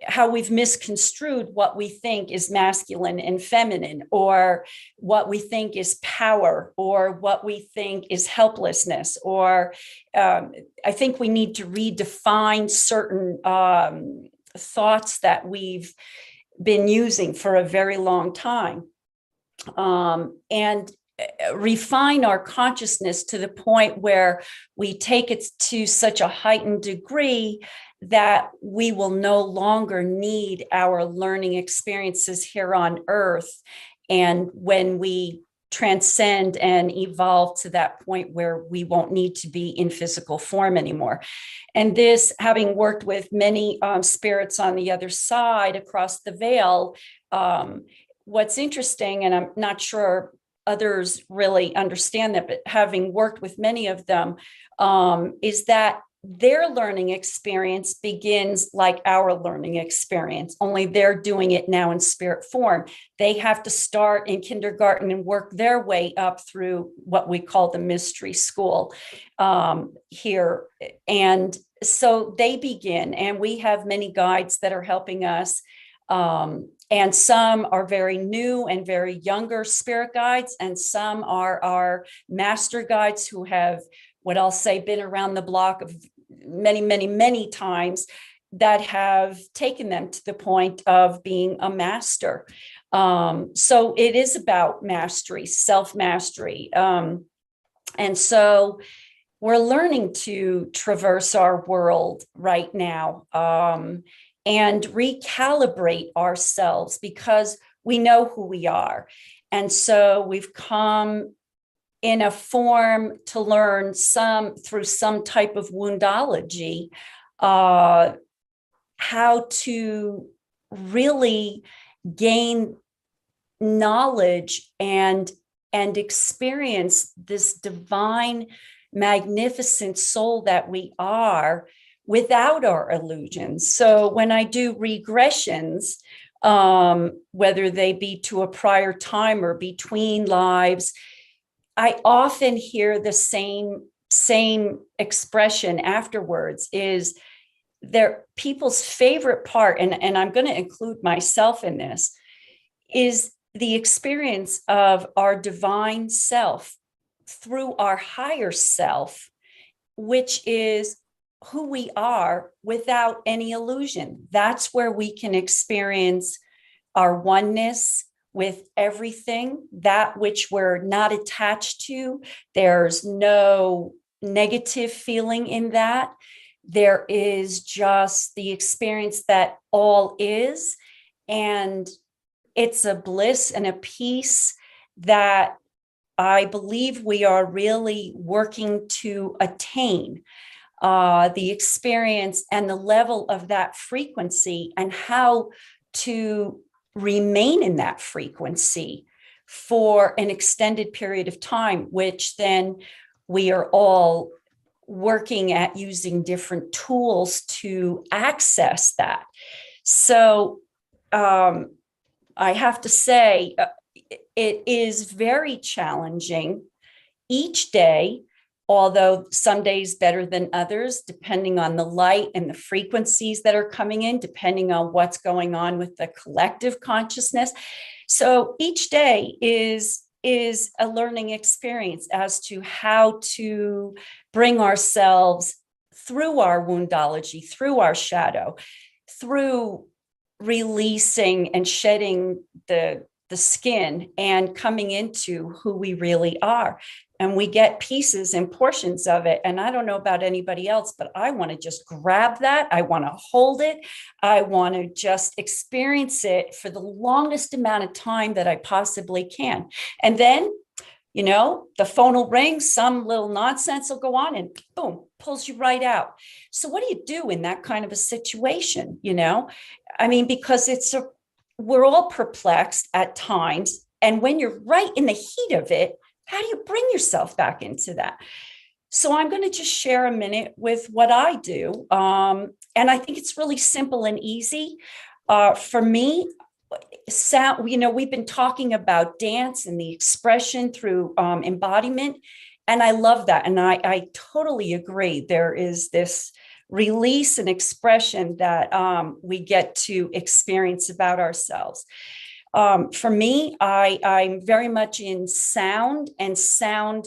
how we've misconstrued what we think is masculine and feminine, or what we think is power, or what we think is helplessness, or I think we need to redefine certain thoughts that we've been using for a very long time, and refine our consciousness to the point where we take it to such a heightened degree that we will no longer need our learning experiences here on Earth. And when we transcend and evolve to that point where we won't need to be in physical form anymore. And this, having worked with many spirits on the other side across the veil, what's interesting, and I'm not sure others really understand that, but having worked with many of them, is that their learning experience begins like our learning experience, only they're doing it now in spirit form. They have to start in kindergarten and work their way up through what we call the mystery school here. And so they begin, and we have many guides that are helping us. And some are very new and very younger spirit guides, and some are our master guides who have, what I'll say, been around the block of many, many, many times, that have taken them to the point of being a master. So it is about mastery, self-mastery. And so we're learning to traverse our world right now, and recalibrate ourselves, because we know who we are. And so we've come in a form to learn through some type of woundology, how to really gain knowledge and experience this divine, magnificent soul that we are, without our illusions. So when I do regressions, whether they be to a prior time or between lives, I often hear the same expression afterwards. Is their people's favorite part, and I'm going to include myself in this, is the experience of our divine self through our higher self, which is who we are without any illusion. That's where we can experience our oneness with everything, that which we're not attached to. There's no negative feeling in that. There is just the experience that all is. And it's a bliss and a peace that I believe we are really working to attain. The experience and the level of that frequency, and how to remain in that frequency for an extended period of time, which then we are all working at using different tools to access that. So I have to say, it is very challenging each day, although some days better than others, depending on the light and the frequencies that are coming in, depending on what's going on with the collective consciousness. So each day is a learning experience as to how to bring ourselves through our woundology, through our shadow, through releasing and shedding the skin and coming into who we really are. And we get pieces and portions of it. And I don't know about anybody else, but I want to just grab that. I want to hold it. I want to just experience it for the longest amount of time that I possibly can. And then, the phone will ring, some little nonsense will go on, and boom, pulls you right out. So what do you do in that kind of a situation? Because we're all perplexed at times. And when you're right in the heat of it, how do you bring yourself back into that? So I'm going to just share a minute with what I do. And I think it's really simple and easy. For me, sound, we've been talking about dance and the expression through embodiment. And I love that. And I totally agree. There is this release and expression that we get to experience about ourselves. For me, I'm very much in sound, and sound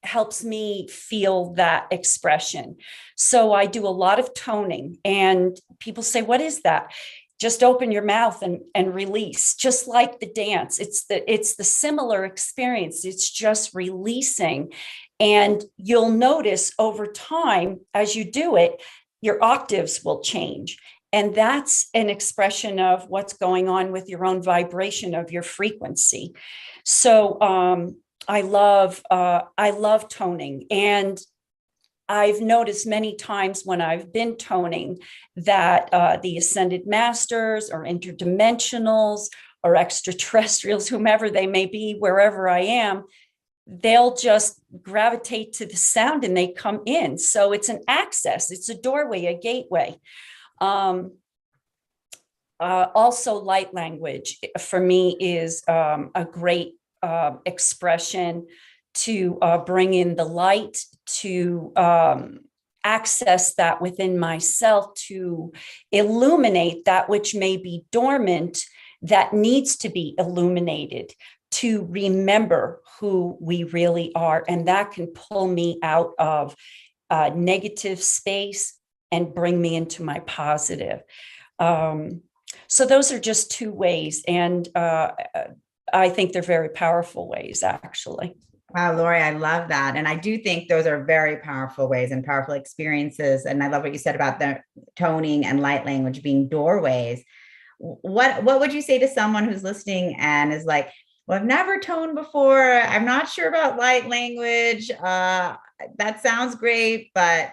helps me feel that expression. So I do a lot of toning, and people say, what is that? Just open your mouth and release, just like the dance. It's the similar experience. It's just releasing. And you'll notice over time, as you do it, your octaves will change. And that's an expression of what's going on with your own vibration of your frequency. So I love toning. And I've noticed many times when I've been toning that the ascended masters or interdimensionals or extraterrestrials, whomever they may be, wherever I am, they'll just gravitate to the sound and they come in. So it's an access, it's a doorway, a gateway. Also, light language for me is a great expression to bring in the light, to access that within myself, to illuminate that which may be dormant, that needs to be illuminated, to remember who we really are. And that can pull me out of negative space and bring me into my positive. So those are just two ways. And I think they're very powerful ways, actually. Wow, Lori, I love that. And I do think those are very powerful ways and powerful experiences. And I love what you said about the toning and light language being doorways. What would you say to someone who's listening and is like, well, I've never toned before. I'm not sure about light language. That sounds great, but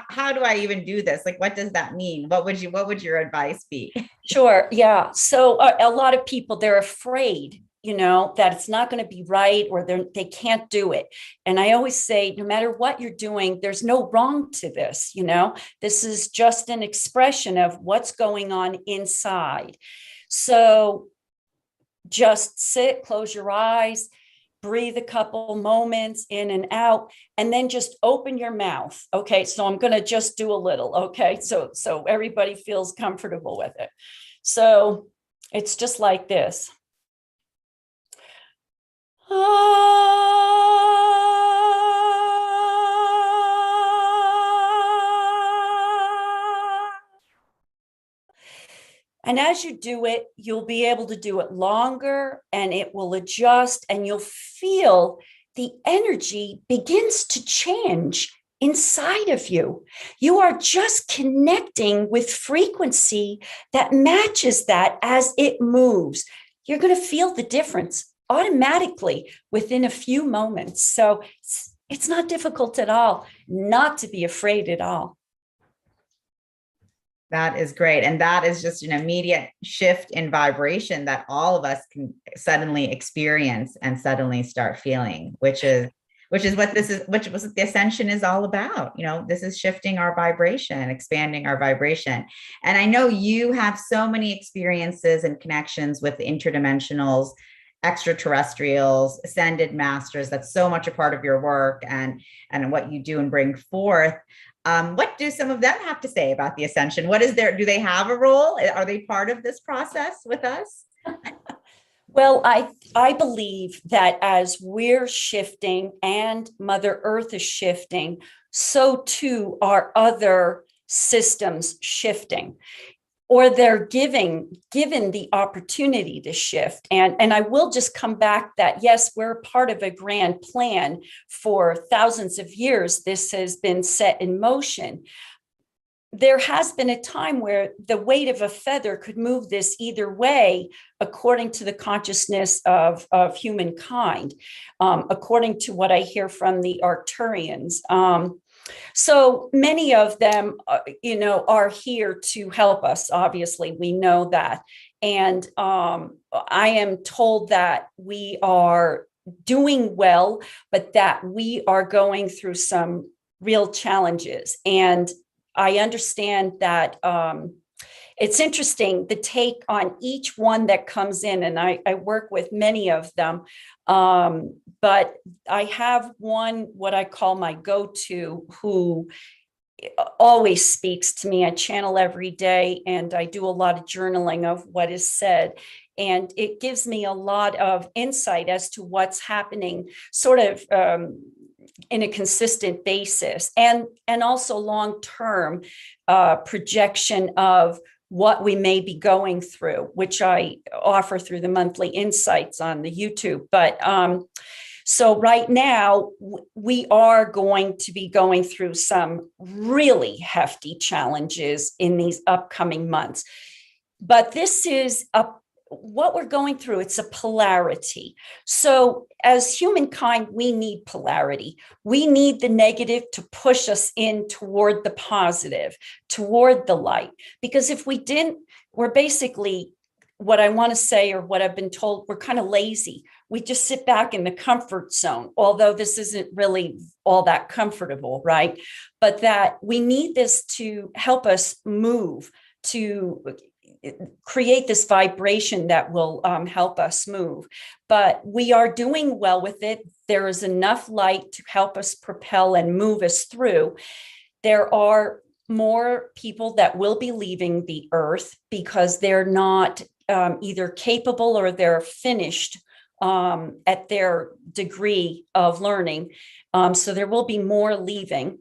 how do I even do this? Like, what does that mean? What would your advice be? Sure. Yeah. So a lot of people, they're afraid, that it's not going to be right, or they can't do it. And I always say, no matter what you're doing, there's no wrong to this. This is just an expression of what's going on inside. So just sit, close your eyes, breathe a couple moments in and out, and then just open your mouth. Okay. So I'm going to just do a little. Okay. So everybody feels comfortable with it. So it's just like this. And as you do it, you'll be able to do it longer, and it will adjust, and you'll feel the energy begins to change inside of you. You are just connecting with frequency that matches that as it moves. You're going to feel the difference automatically within a few moments. So it's not difficult at all, not to be afraid at all. That is great. And that is just an immediate shift in vibration that all of us can suddenly experience and suddenly start feeling, which is what the Ascension is all about. This is shifting our vibration, expanding our vibration. And I know you have so many experiences and connections with interdimensionals, extraterrestrials, ascended masters. That's so much a part of your work and what you do and bring forth. What do some of them have to say about the Ascension? Do they have a role? Are they part of this process with us? Well, I believe that as we're shifting and Mother Earth is shifting, so too are other systems shifting, or they're given the opportunity to shift. And I will just come back that, yes, we're part of a grand plan. For thousands of years, this has been set in motion. There has been a time where the weight of a feather could move this either way, according to the consciousness of humankind, according to what I hear from the Arcturians. So many of them, are here to help us. Obviously, we know that. And I am told that we are doing well, but that we are going through some real challenges. And I understand that it's interesting, the take on each one that comes in, and I work with many of them. But I have one, what I call my go-to, who always speaks to me. I channel every day, and I do a lot of journaling of what is said. And it gives me a lot of insight as to what's happening, sort of in a consistent basis, and also long-term projection of what we may be going through, which I offer through the monthly insights on the YouTube. But so right now, we are going to be going through some really hefty challenges in these upcoming months. But this is what we're going through. It's a polarity. So as humankind, we need polarity. We need the negative to push us in toward the positive, toward the light. Because if we didn't, we're basically what I want to say, or what I've been told, we're kind of lazy. We just sit back in the comfort zone, although this isn't really all that comfortable, right? But that we need this to help us move, to create this vibration that will help us move. But we are doing well with it. There is enough light to help us propel and move us through. There are more people that will be leaving the earth because they're not either capable or they're finished at their degree of learning. So there will be more leaving.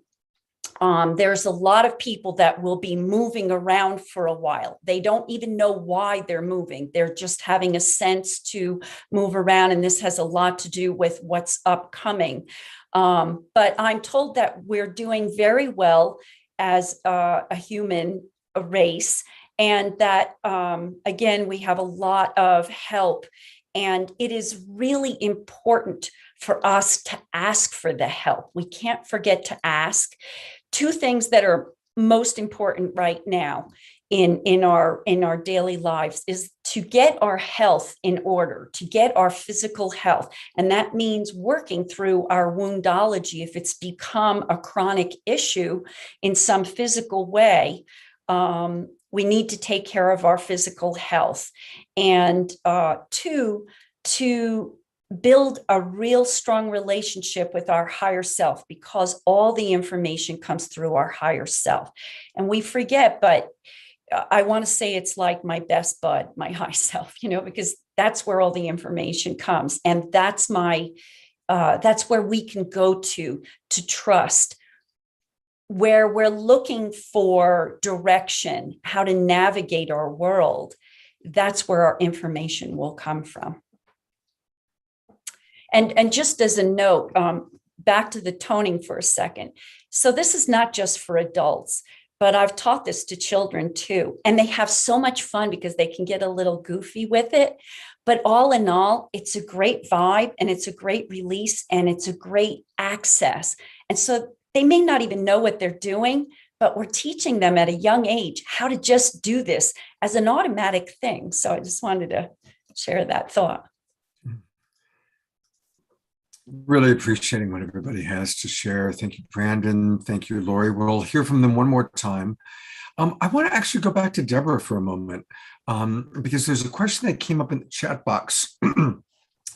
There's a lot of people that will be moving around for a while. They don't even know why they're moving. They're just having a sense to move around. And this has a lot to do with what's upcoming. But I'm told that we're doing very well as a human race. And that, again, we have a lot of help. And it is really important for us to ask for the help. We can't forget to ask. Two things that are most important right now in our daily lives is to get our health in order, to get our physical health. And that means working through our woundology. If it's become a chronic issue in some physical way, we need to take care of our physical health. And two, to build a real strong relationship with our higher self, because all the information comes through our higher self. And we forget, but I want to say it's like my best bud, my high self, because that's where all the information comes. And that's that's where we can go to trust, where we're looking for direction, how to navigate our world. That's where our information will come from. And just as a note, back to the toning for a second. So this is not just for adults, but I've taught this to children too. And they have so much fun because they can get a little goofy with it. But all in all, it's a great vibe and it's a great release and it's a great access. And so they may not even know what they're doing, but we're teaching them at a young age how to just do this as an automatic thing. So I just wanted to share that thought. Really appreciating what everybody has to share. Thank you, Brandon. Thank you, Lori. We'll hear from them one more time. I want to actually go back to Deborah for a moment because there's a question that came up in the chat box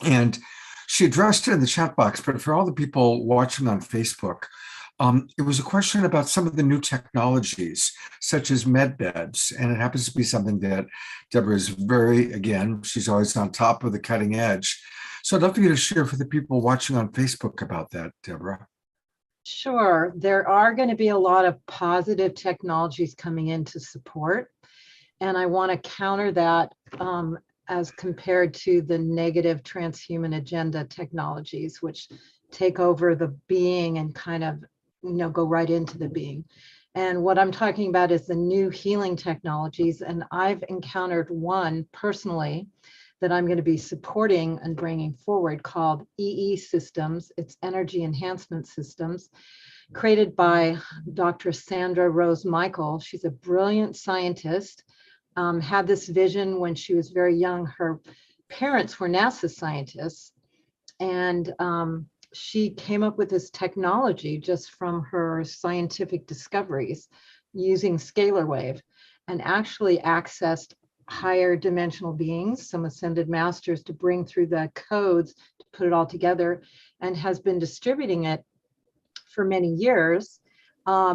and she addressed it in the chat box, but for all the people watching on Facebook, it was a question about some of the new technologies, such as med beds. And it happens to be something that Deborah is she's always on top of the cutting edge. So I'd love for you to share for the people watching on Facebook about that, Deborah. Sure. There are going to be a lot of positive technologies coming in to support. And I want to counter that as compared to the negative transhuman agenda technologies, which take over the being and kind of, go right into the being. And what I'm talking about is the new healing technologies. And I've encountered one personally that I'm going to be supporting and bringing forward called EE Systems. It's Energy Enhancement Systems, created by Dr. Sandra Rose Michael. She's a brilliant scientist, had this vision when she was very young. Her parents were NASA scientists, and she came up with this technology just from her scientific discoveries using scalar wave, and actually accessed higher dimensional beings, some ascended masters, to bring through the codes to put it all together, and has been distributing it for many years.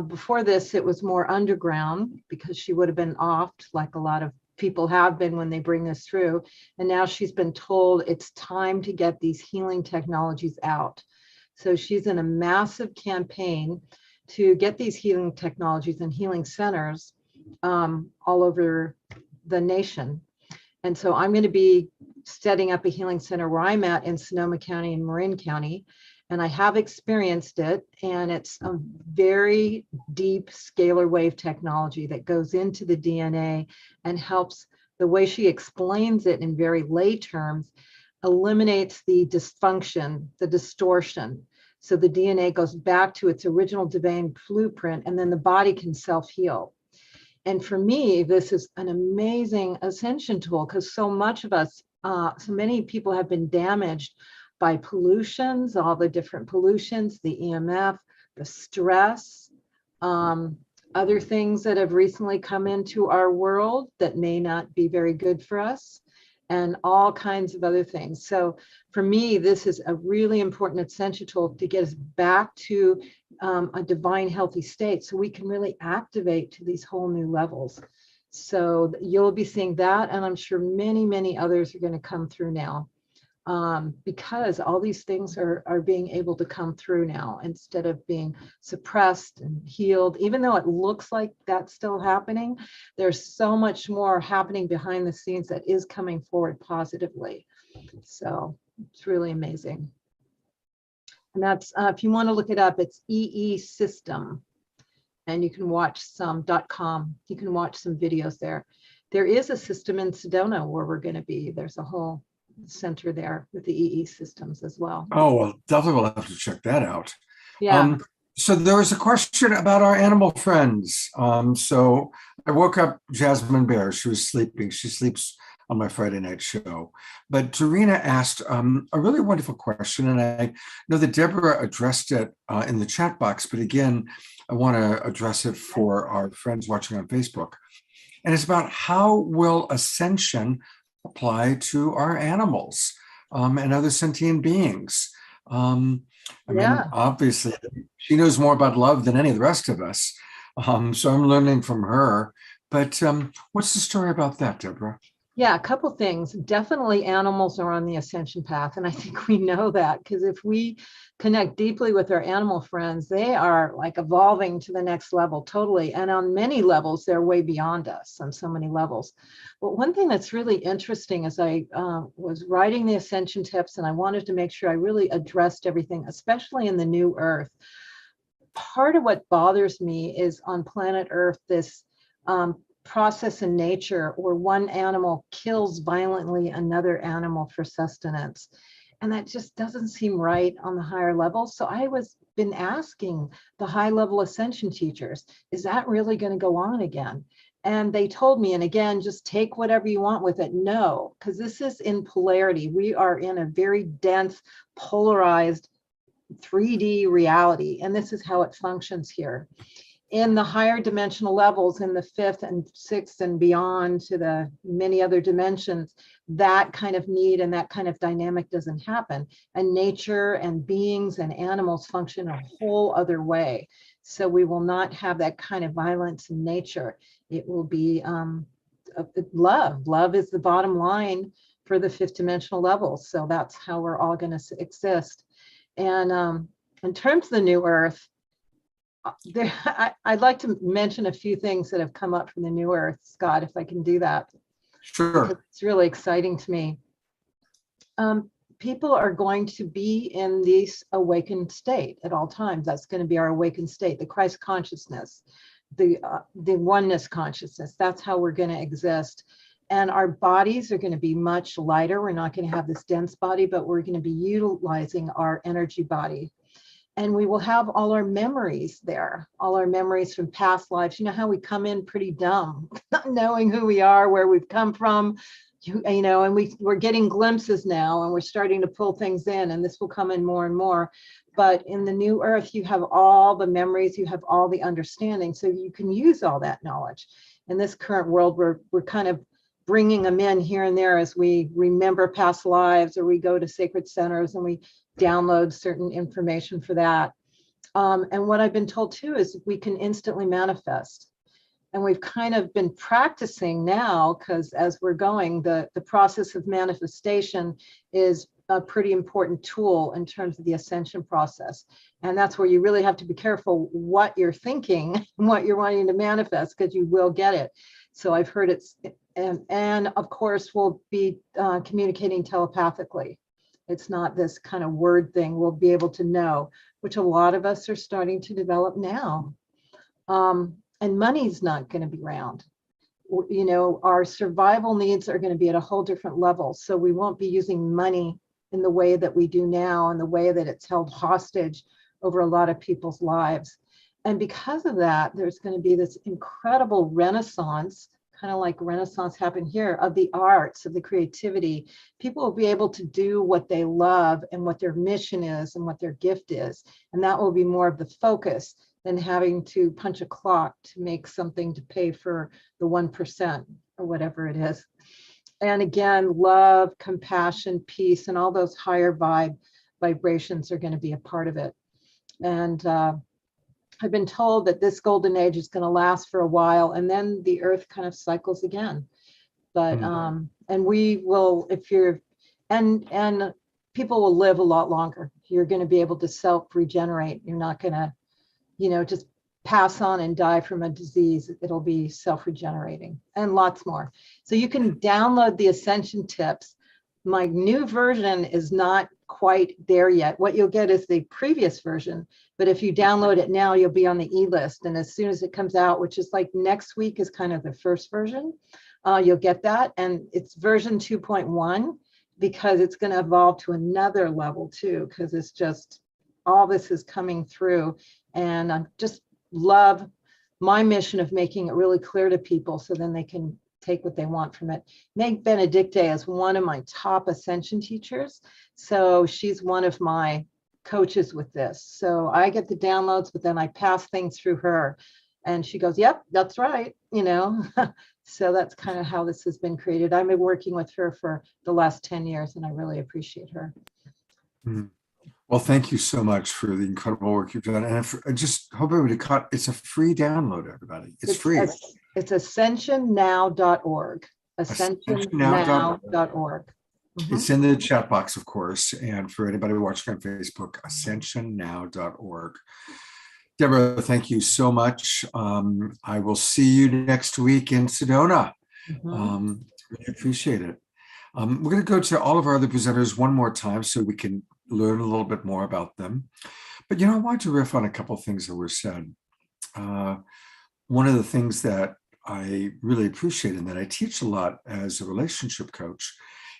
Before this, it was more underground because she would have been offed, like a lot of people have been when they bring this through. And now she's been told it's time to get these healing technologies out. So she's in a massive campaign to get these healing technologies and healing centers all over the nation. And so I'm going to be setting up a healing center where I'm at in Sonoma County and Marin County. And I have experienced it, and it's a very deep scalar wave technology that goes into the DNA and helps, the way she explains it in very lay terms, eliminates the dysfunction, the distortion. So the DNA goes back to its original divine blueprint, and then the body can self-heal. And for me, this is an amazing ascension tool because so much of us, so many people have been damaged by pollutions, all the different pollutions, the EMF, the stress, other things that have recently come into our world that may not be very good for us, and all kinds of other things. So for me, this is a really important ascension tool to get us back to a divine healthy state so we can really activate to these whole new levels. So you'll be seeing that, and I'm sure many, many others are going to come through now, because all these things are being able to come through now instead of being suppressed and healed. Even though it looks like that's still happening, there's so much more happening behind the scenes that is coming forward positively. So it's really amazing. And that's, if you want to look it up, it's EE System. And you can watch some .com. You can watch some videos there. There is a system in Sedona where we're going to be. There's a whole center there with the EE systems as well. Oh, well, definitely we'll have to check that out. Yeah. So there was a question about our animal friends. So I woke up Jasmine Bear. She was sleeping. She sleeps on my Friday night show. But Tarina asked a really wonderful question, and I know that Deborah addressed it in the chat box, but again, I want to address it for our friends watching on Facebook. And it's about how will Ascension apply to our animals and other sentient beings. I mean, obviously, she knows more about love than any of the rest of us. So I'm learning from her. But what's the story about that, Deborah? Yeah, a couple things. Definitely animals are on the ascension path. And I think we know that because if we connect deeply with our animal friends, they are like evolving to the next level totally. And on many levels, they're way beyond us on so many levels. But one thing that's really interesting is I was writing the ascension tips and I wanted to make sure I really addressed everything, especially in the new earth. Part of what bothers me is on planet Earth, this process in nature where one animal kills violently another animal for sustenance. And that just doesn't seem right on the higher levels. So I was been asking the high level ascension teachers, is that really going to go on again? And they told me, and again, just take whatever you want with it. No, because this is in polarity. We are in a very dense, polarized 3D reality. And this is how it functions here. In the higher dimensional levels, in the 5th and 6th and beyond to the many other dimensions, that kind of need and that kind of dynamic doesn't happen. And nature and beings and animals function a whole other way. So we will not have that kind of violence in nature. It will be love. Love is the bottom line for the 5th dimensional levels. So that's how we're all going to exist. And in terms of the new earth, I'd like to mention a few things that have come up from the new earth, Scott, if I can do that. Sure. It's really exciting to me. People are going to be in this awakened state at all times. That's going to be our awakened state, the Christ consciousness, the oneness consciousness. That's how we're going to exist. And our bodies are going to be much lighter. We're not going to have this dense body, but we're going to be utilizing our energy body. And we will have all our memories there, all our memories from past lives. You know how we come in pretty dumb, not knowing who we are, where we've come from, you know, and we're getting glimpses now and we're starting to pull things in, and this will come in more and more. But in the new earth, you have all the memories, you have all the understanding, so you can use all that knowledge. In this current world, we're kind of bringing them in here and there as we remember past lives, or we go to sacred centers and we download certain information for that. And what I've been told too is we can instantly manifest. And we've kind of been practicing now, because as we're going, the process of manifestation is a pretty important tool in terms of the ascension process. And that's where you really have to be careful what you're thinking and what you're wanting to manifest, because you will get it. So I've heard it's, and of course, we'll be communicating telepathically. It's not this kind of word thing. We'll be able to know, which a lot of us are starting to develop now. And money's not going to be around. You know, our survival needs are going to be at a whole different level. So we won't be using money in the way that we do now, and the way that it's held hostage over a lot of people's lives. And because of that, there's going to be this incredible renaissance, kind of like Renaissance happened here, of the arts, of the creativity. People will be able to do what they love and what their mission is and what their gift is. And that will be more of the focus than having to punch a clock to make something to pay for the 1% or whatever it is. And again, love, compassion, peace, and all those higher vibrations are going to be a part of it. And I've been told that this golden age is going to last for a while, and then the earth kind of cycles again. But and we will, if you're, and people will live a lot longer. You're going to be able to self-regenerate. You're not going to, just pass on and die from a disease. It'll be self-regenerating and lots more. So you can download the Ascension tips. My new version is not quite there yet. What you'll get is the previous version, but if you download it now, you'll be on the e-list. And as soon as it comes out, which is like next week is kind of the first version, you'll get that. And it's version 2.1 because it's going to evolve to another level too, because it's just, all this is coming through. And I just love my mission of making it really clear to people so then they can take what they want from it. Meg Benedicte is one of my top Ascension teachers. So she's one of my coaches with this. So I get the downloads, but then I pass things through her. And she goes, yep, that's right. So that's kind of how this has been created. I've been working with her for the last 10 years and I really appreciate her. Well, thank you so much for the incredible work you've done. And I just hope everybody caught, it's a free download, everybody. It's free. It's ascensionnow.org. Ascensionnow.org. It's in the chat box, of course. And for anybody watching on Facebook, ascensionnow.org. Deborah, thank you so much. I will see you next week in Sedona. Really appreciate it. We're going to go to all of our other presenters one more time so we can learn a little bit more about them. But, I wanted to riff on a couple of things that were said. One of the things that I really appreciate and that I teach a lot as a relationship coach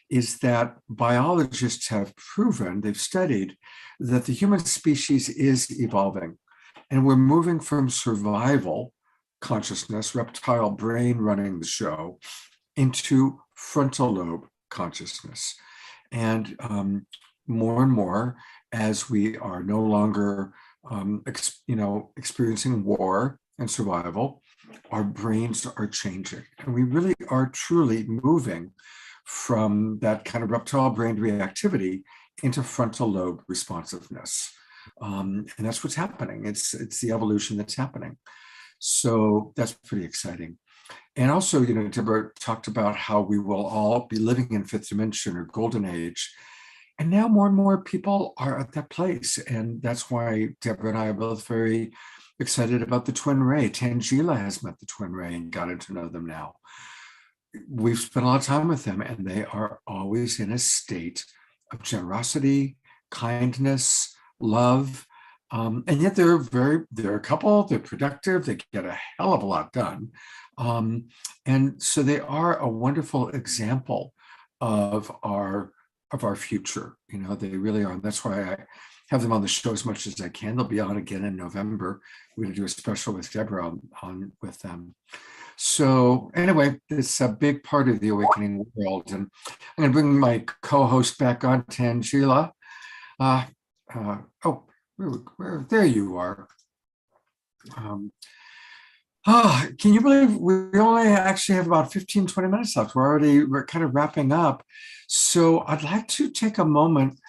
is that biologists have proven, they've studied, that the human species is evolving. And we're moving from survival consciousness, reptile brain running the show, into frontal lobe consciousness. And more and more, as we are no longer, experiencing war and survival, our brains are changing. And we really are truly moving from that kind of reptile brain reactivity into frontal lobe responsiveness. And that's what's happening. It's the evolution that's happening. So that's pretty exciting. And also, Deborah talked about how we will all be living in fifth dimension or golden age. And now more and more people are at that place. And that's why Deborah and I are both very excited about the twin ray. Tangela has met the twin ray and gotten to know them now. We've spent a lot of time with them and they are always in a state of generosity, kindness, love. And yet they're a couple, they're productive, they get a hell of a lot done. And so they are a wonderful example of our future. They really are. And that's why I have them on the show as much as I can. They'll be on again in November. We're going to do a special with Deborah on with them. So anyway, it's a big part of the awakening world. And I'm going to bring my co-host back on, Tangela. There you are. Can you believe we only actually have about 15, 20 minutes left? We're kind of wrapping up. So I'd like to take a moment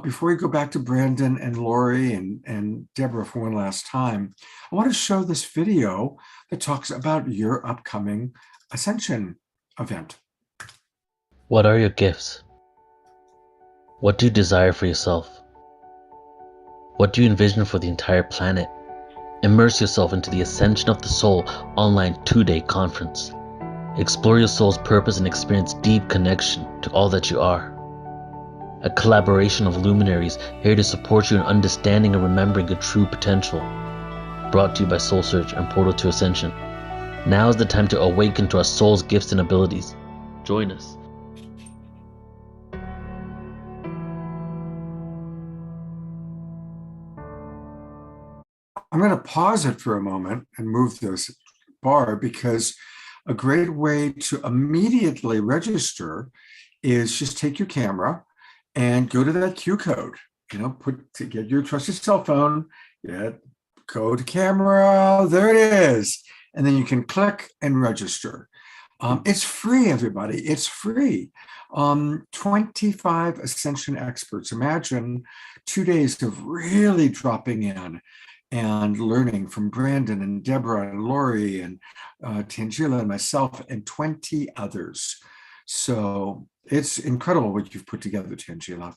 before we go back to Brandon and Lori and Deborah for one last time. I want to show this video that talks about your upcoming Ascension event. What are your gifts? What do you desire for yourself? What do you envision for the entire planet? Immerse yourself into the Ascension of the Soul online 2-day conference. Explore your soul's purpose and experience deep connection to all that you are. A collaboration of luminaries here to support you in understanding and remembering your true potential. Brought to you by Soul Search and Portal to Ascension. Now is the time to awaken to our soul's gifts and abilities. Join us. I'm going to pause it for a moment and move this bar, because a great way to immediately register is just take your camera and go to that Q code, get your trusted cell phone, go to camera, there it is. And then you can click and register. It's free, everybody. It's free. 25 Ascension experts. Imagine 2 days of really dropping in and learning from Brandon and Deborah and Lori and Tangela and myself and 20 others. So it's incredible what you've put together, Tangela.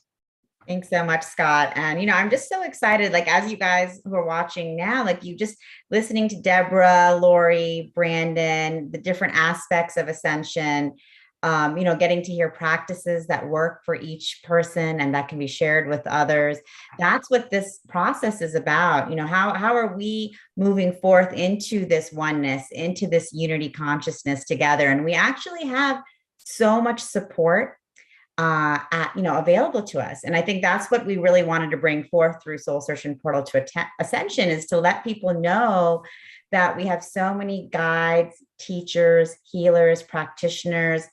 Thanks so much, Scott. And, I'm just so excited, like, as you guys who are watching now, like you just listening to Deborah, Lori, Brandon, the different aspects of Ascension, getting to hear practices that work for each person and that can be shared with others. That's what this process is about. How are we moving forth into this oneness, into this unity consciousness together? And we actually have so much support available to us. And I think that's what we really wanted to bring forth through Soul Searching Portal to Ascension, is to let people know that we have so many guides, teachers, healers, practitioners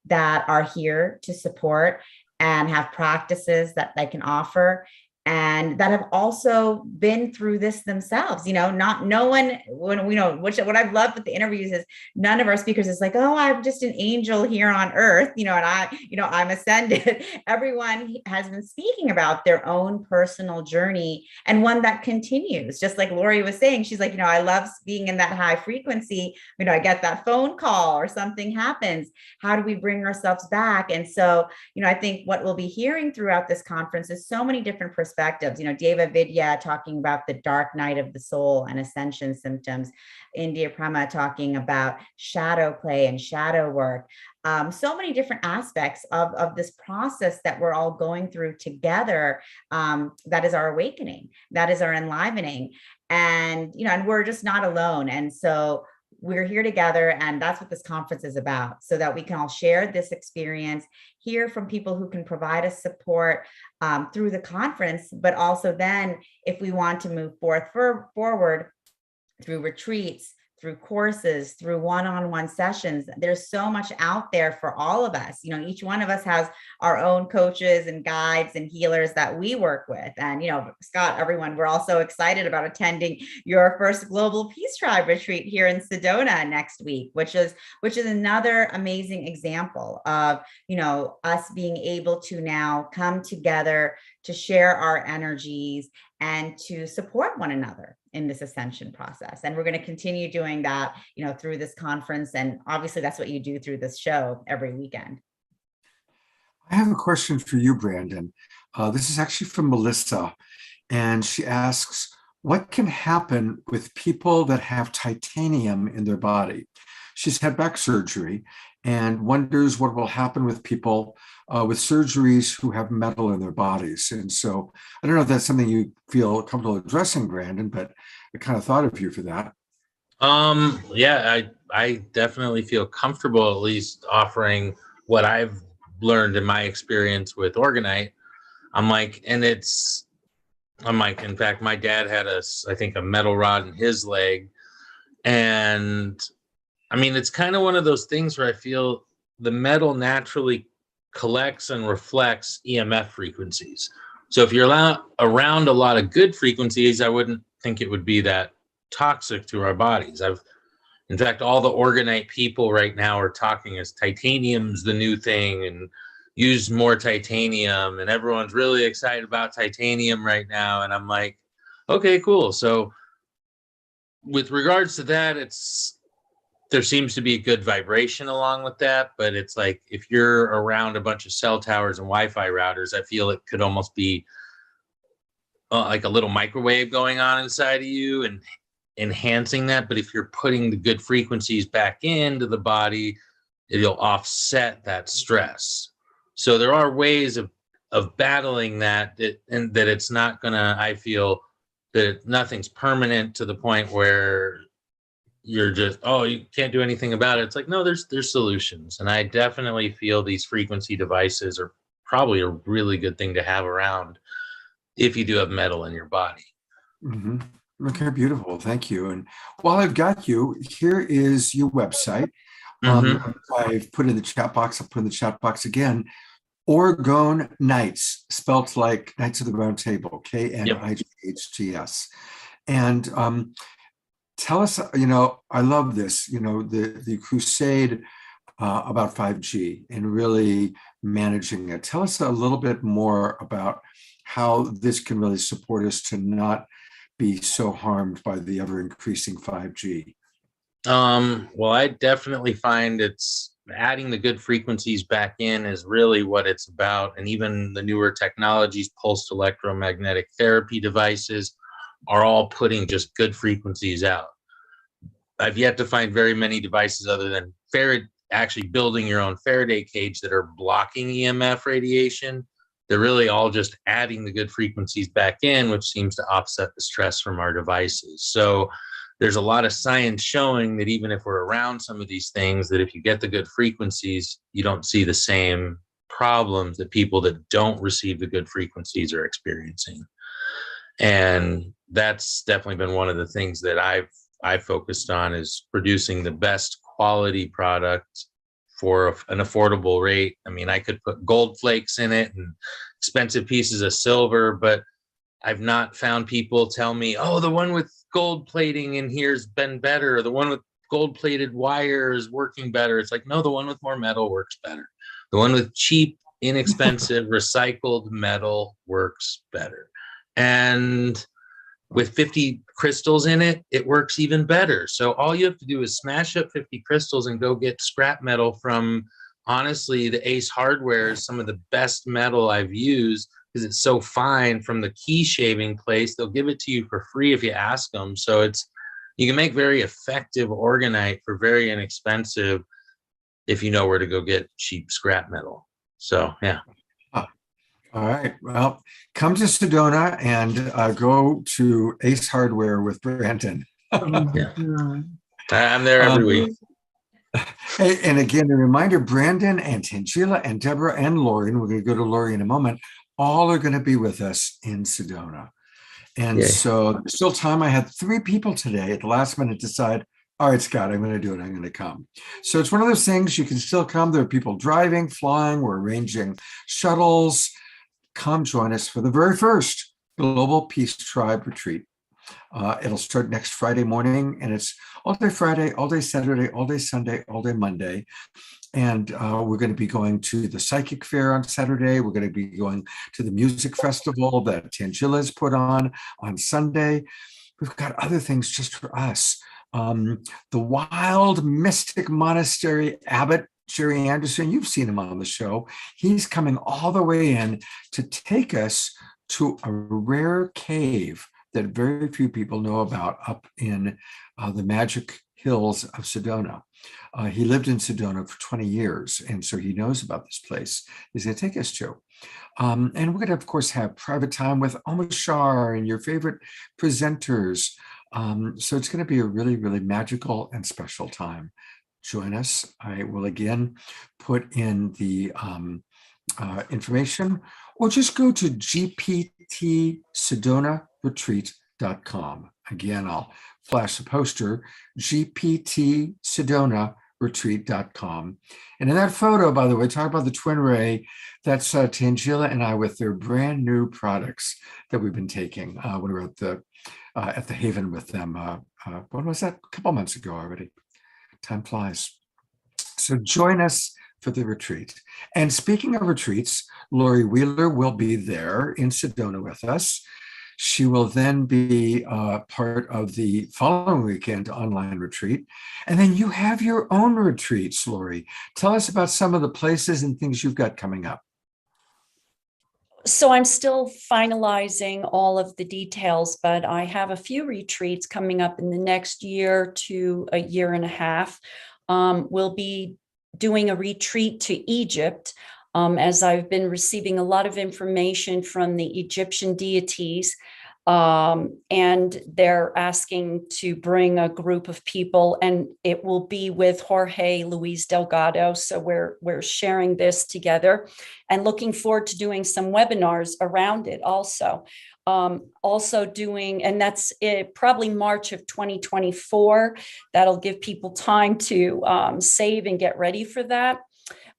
that are here to support and have practices that they can offer, and that have also been through this themselves. No one, what I've loved with the interviews is none of our speakers is like, oh, I'm just an angel here on earth, and I'm ascended. Everyone has been speaking about their own personal journey, and one that continues. Just like Lori was saying, she's like, I love being in that high frequency. I get that phone call or something happens. How do we bring ourselves back? And so, I think what we'll be hearing throughout this conference is so many different perspectives. Deva Vidya talking about the dark night of the soul and ascension symptoms. India Prema talking about shadow play and shadow work. So many different aspects of this process that we're all going through together. That is our awakening. That is our enlivening. And, and we're just not alone. And so we're here together, and that's what this conference is about, so that we can all share this experience, hear from people who can provide us support through the conference, but also then if we want to move forward through retreats, through courses, through one-on-one sessions. There's so much out there for all of us. Each one of us has our own coaches and guides and healers that we work with. And, Scott, everyone, we're also excited about attending your first Global Peace Tribe retreat here in Sedona next week, which is another amazing example of, us being able to now come together to share our energies and to support one another in this ascension process. And we're going to continue doing that, through this conference. And obviously that's what you do through this show every weekend. I have a question for you, Brandon. This is actually from Melissa, and she asks, what can happen with people that have titanium in their body? She's had back surgery and wonders what will happen with people with surgeries who have metal in their bodies. And so I don't know if that's something you feel comfortable addressing, Brandon, but I kind of thought of you for that. Yeah, I definitely feel comfortable at least offering what I've learned in my experience with Organite. In fact, my dad had I think a metal rod in his leg. And it's kind of one of those things where I feel the metal naturally collects and reflects EMF frequencies. So if you're around a lot of good frequencies, I wouldn't think it would be that toxic to our bodies. In fact, all the Organite people right now are talking as titanium's the new thing and use more titanium, and everyone's really excited about titanium right now. And I'm like, okay, cool. So with regards to that, there seems to be a good vibration along with that, but it's like if you're around a bunch of cell towers and Wi-Fi routers, I feel it could almost be like a little microwave going on inside of you and enhancing that. But if you're putting the good frequencies back into the body, it'll offset that stress. So there are ways of battling that, and that it's not gonna, I feel that nothing's permanent to the point where you're just, you can't do anything about it. It's like, no, there's solutions. And I definitely feel these frequency devices are probably a really good thing to have around if you do have metal in your body. Mm-hmm. Okay, beautiful. Thank you. And while I've got you, here is your website. Mm-hmm. I've put in the chat box. I'll put in the chat box again. Oregon Knights, spelt like Knights of the Round Table, Knights. And tell us, I love this, the crusade about 5G and really managing it. Tell us a little bit more about how this can really support us to not be so harmed by the ever increasing 5G. Well, I definitely find it's adding the good frequencies back in is really what it's about. And even the newer technologies, pulsed electromagnetic therapy devices, are all putting just good frequencies out. I've yet to find very many devices other than actually building your own Faraday cage that are blocking EMF radiation. They're really all just adding the good frequencies back in, which seems to offset the stress from our devices. So there's a lot of science showing that even if we're around some of these things, that if you get the good frequencies, you don't see the same problems that people that don't receive the good frequencies are experiencing. And that's definitely been one of the things that I've focused on, is producing the best quality product for an affordable rate. I mean, I could put gold flakes in it and expensive pieces of silver, but I've not found people tell me, oh, the one with gold plating in here's been better, or the one with gold plated wire is working better. It's like, no, the one with more metal works better. The one with cheap, inexpensive, recycled metal works better. And with 50 crystals in it, it works even better. So all you have to do is smash up 50 crystals and go get scrap metal from, honestly, the Ace Hardware is some of the best metal I've used, because it's so fine from the key shaving place. They'll give it to you for free if you ask them. So you can make very effective orgonite for very inexpensive if you know where to go get cheap scrap metal. So, yeah. All right. Well, come to Sedona and go to Ace Hardware with Brandon. Yeah. I'm there every week. Hey, and again, a reminder, Brandon and Tangela and Deborah and Lori, and we're going to go to Lori in a moment, all are going to be with us in Sedona. And so there's still time. I had 3 people today at the last minute decide, all right, Scott, I'm going to do it. I'm going to come. So it's one of those things, you can still come. There are people driving, flying. We're arranging shuttles. Come join us for the very first Global Peace Tribe Retreat. It'll start next Friday morning, and it's all day Friday, all day Saturday, all day Sunday, all day Monday. And we're going to be going to the Psychic Fair on Saturday. We're going to be going to the music festival that Tangela's put on Sunday. We've got other things just for us. The Wild Mystic Monastery Abbot, Jerry Anderson, you've seen him on the show. He's coming all the way in to take us to a rare cave that very few people know about up in the Magic Hills of Sedona. He lived in Sedona for 20 years, and so he knows about this place. He's going to take us to. And we're going to, of course, have private time with Omashar and your favorite presenters. So it's going to be a really, really magical and special time. Join us. I will again put in the information, or just go to gptsedonaretreat.com. Again, I'll flash the poster, gptsedonaretreat.com. And in that photo, by the way, talk about the Twin Ray, that's Tangela and I with their brand new products that we've been taking when we were at the Haven with them. When was that? A couple months ago already. Time flies. So join us for the retreat. And speaking of retreats, Lori Wheeler will be there in Sedona with us. She will then be part of the following weekend online retreat. And then you have your own retreats, Lori. Tell us about some of the places and things you've got coming up. So I'm still finalizing all of the details, but I have a few retreats coming up in the next year to a year and a half. We'll be doing a retreat to Egypt, as I've been receiving a lot of information from the Egyptian deities. And they're asking to bring a group of people, and it will be with Jorge Luis Delgado. So we're sharing this together and looking forward to doing some webinars around it also. Also doing, and that's it, probably March of 2024. That'll give people time to save and get ready for that.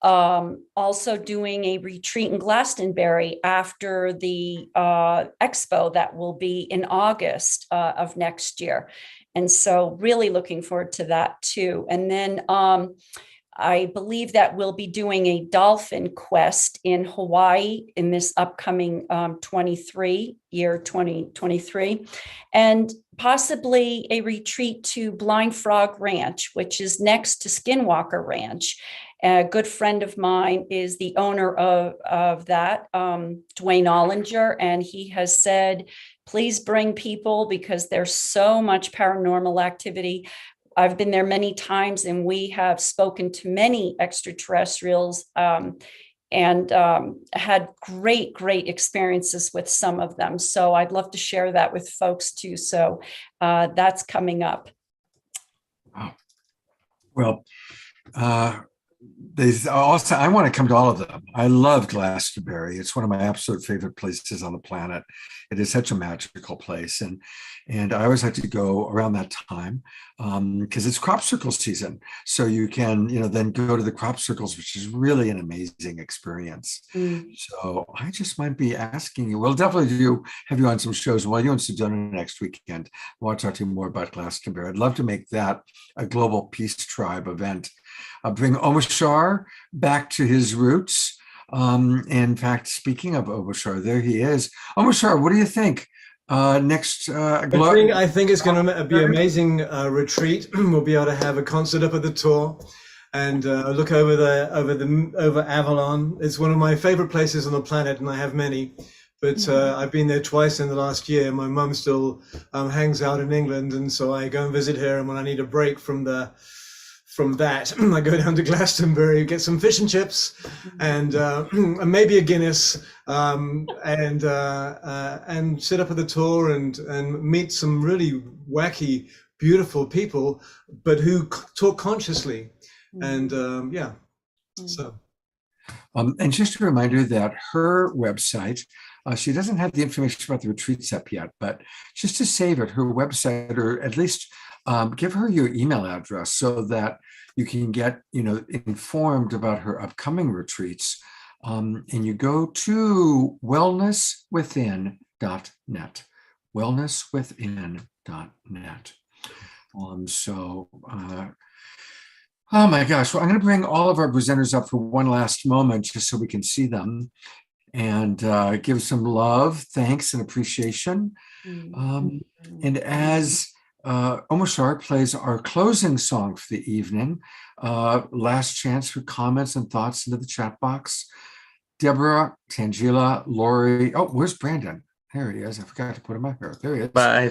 Also doing a retreat in Glastonbury after the expo that will be in August of next year. And so really looking forward to that too. And then I believe that we'll be doing a dolphin quest in Hawaii in this upcoming 2023, and possibly a retreat to Blind Frog Ranch, which is next to Skinwalker Ranch. A good friend of mine is the owner of that, Dwayne Ollinger, and he has said, please bring people because there's so much paranormal activity. I've been there many times, and we have spoken to many extraterrestrials and had great experiences with some of them. So I'd love to share that with folks too. So that's coming up. Wow. Well, I want to come to all of them. I love Glastonbury. It's one of my absolute favorite places on the planet. It is such a magical place, and I always like to go around that time because it's crop circle season. So you can, then go to the crop circles, which is really an amazing experience. So I just might be asking you. We'll definitely have you on some shows. While you're in Sedona next weekend, I want to talk to you more about Glastonbury. I'd love to make that a global peace tribe event. Bring Omashar back to his roots. In fact, speaking of Omashar, there he is. Omashar, what do you think? Next, I think it's going to be an amazing retreat. We'll be able to have a concert up at the Tor and look over Avalon. It's one of my favorite places on the planet, and I have many. But I've been there twice in the last year. My mum still hangs out in England, and so I go and visit her. And when I need a break from that, I go down to Glastonbury, get some fish and chips, and maybe a Guinness, and sit up at the Tor and meet some really wacky, beautiful people, but who talk consciously, and so. And just a reminder that her website, she doesn't have the information about the retreats up yet, but just to save it, her website, or at least give her your email address so that you can get, informed about her upcoming retreats. And you go to wellnesswithin.net, wellnesswithin.net. Oh my gosh. Well, I'm going to bring all of our presenters up for one last moment just so we can see them and give some love, thanks, and appreciation. And as Omashar plays our closing song for the evening, last chance for comments and thoughts into the chat box. Deborah, Tangela, Lori. Oh, where's Brandon? There he is. I forgot to put him up here. There he is. Bye.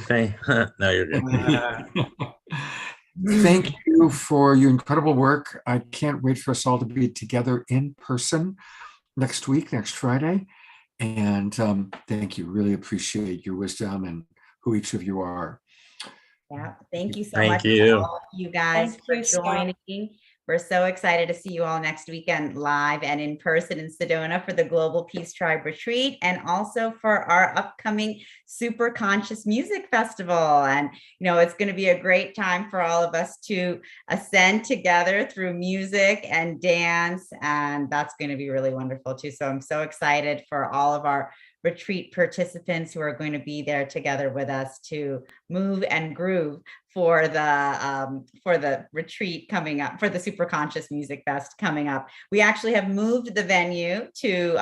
No, you're good. Thank you for your incredible work. I can't wait for us all to be together in person next week, next Friday. And thank you. Really appreciate your wisdom and who each of you are. Yeah, thank you so Thank much you. to all of you guys for joining. We're so excited to see you all next weekend live and in person in Sedona for the Global Peace Tribe Retreat, and also for our upcoming Super Conscious Music Festival. And, it's going to be a great time for all of us to ascend together through music and dance. And that's going to be really wonderful too. So I'm so excited for all of our retreat participants who are going to be there together with us to move and groove for the retreat coming up, for the Super Conscious Music Fest coming up. We actually have moved the venue to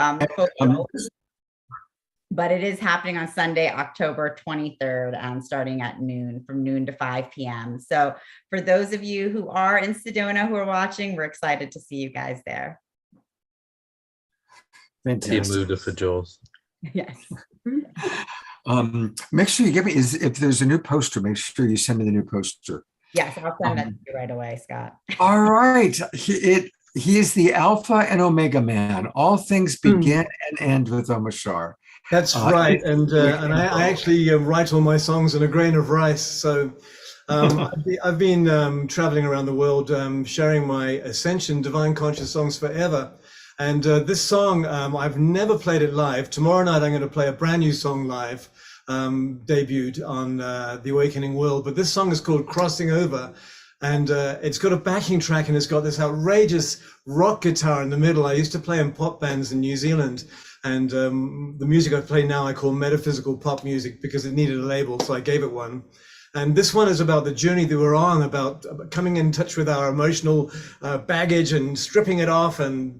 but it is happening on Sunday, October 23rd, starting at noon, from noon to 5 p.m. So for those of you who are in Sedona who are watching, we're excited to see you guys there. Fantastic. Move to Fajols. Yes. Make sure you give me, if there's a new poster, make sure you send me the new poster. Yes, I'll send that to you right away, Scott. All right. He is the Alpha and Omega man. All things begin and end with Omashar. That's right. And I actually write all my songs in a grain of rice. So I've been traveling around the world sharing my Ascension Divine Conscious songs forever. And this song, I've never played it live. Tomorrow night, I'm going to play a brand new song live, debuted on The Awakening World. But this song is called Crossing Over. And it's got a backing track, and it's got this outrageous rock guitar in the middle. I used to play in pop bands in New Zealand. And the music I play now, I call metaphysical pop music because it needed a label, so I gave it one. And this one is about the journey that we're on, about coming in touch with our emotional baggage and stripping it off, and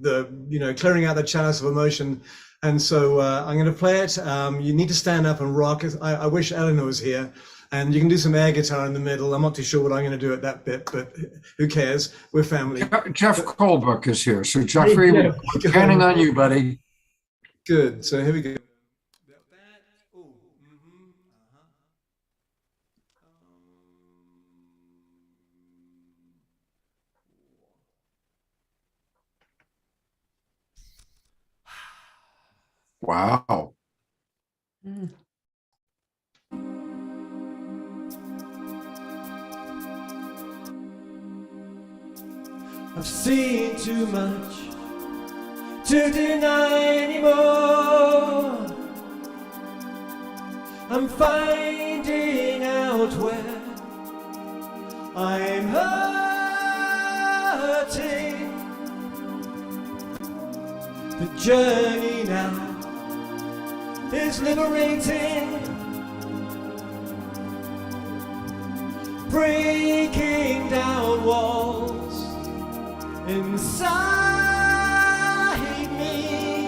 clearing out the chalice of emotion. And so I'm going to play it. You need to stand up and rock. I wish Eleanor was here. And you can do some air guitar in the middle. I'm not too sure what I'm going to do at that bit, but who cares? We're family. Jeff Colebrook is here. So Jeffrey, we're counting on you, buddy. Good. So here we go. Wow. I've seen too much to deny anymore. I'm finding out where I'm hurting. The journey now is liberating, breaking down walls inside me.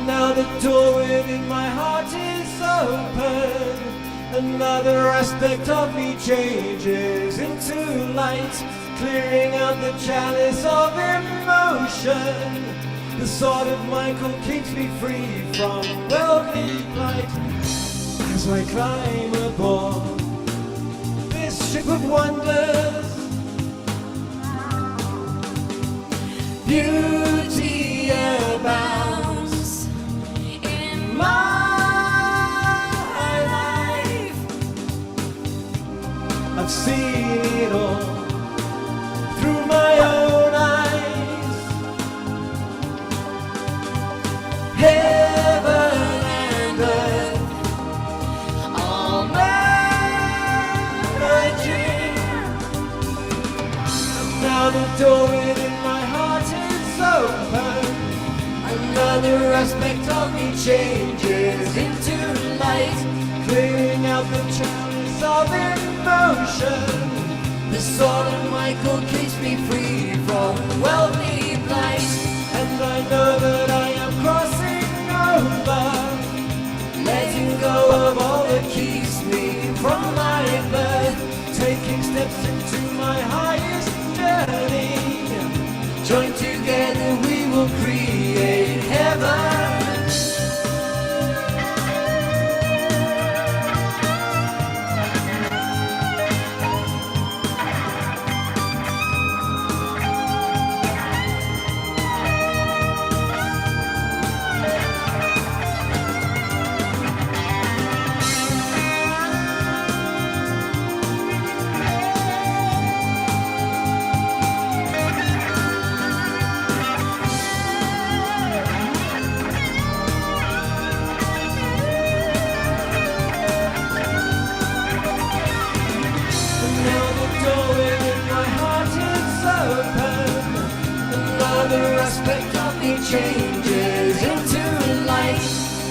Now the door within my heart is open. Another aspect of me changes into light, clearing out the chalice of emotion. The sword of Michael keeps me free from worldly blight. As I climb aboard this ship of wonders, beauty abounds in my life. I've seen it all through my own eyes. Heaven and earth all merging. Now the door within my heart is open. Another aspect of me changes into light, clearing out the chalice of emotion. The sword of Michael keeps me free from worldly blight. And I know that I am crossing over, letting go of all that keeps me from my birth, taking steps into my highest journey. Joined together we will create heaven. Changes into light,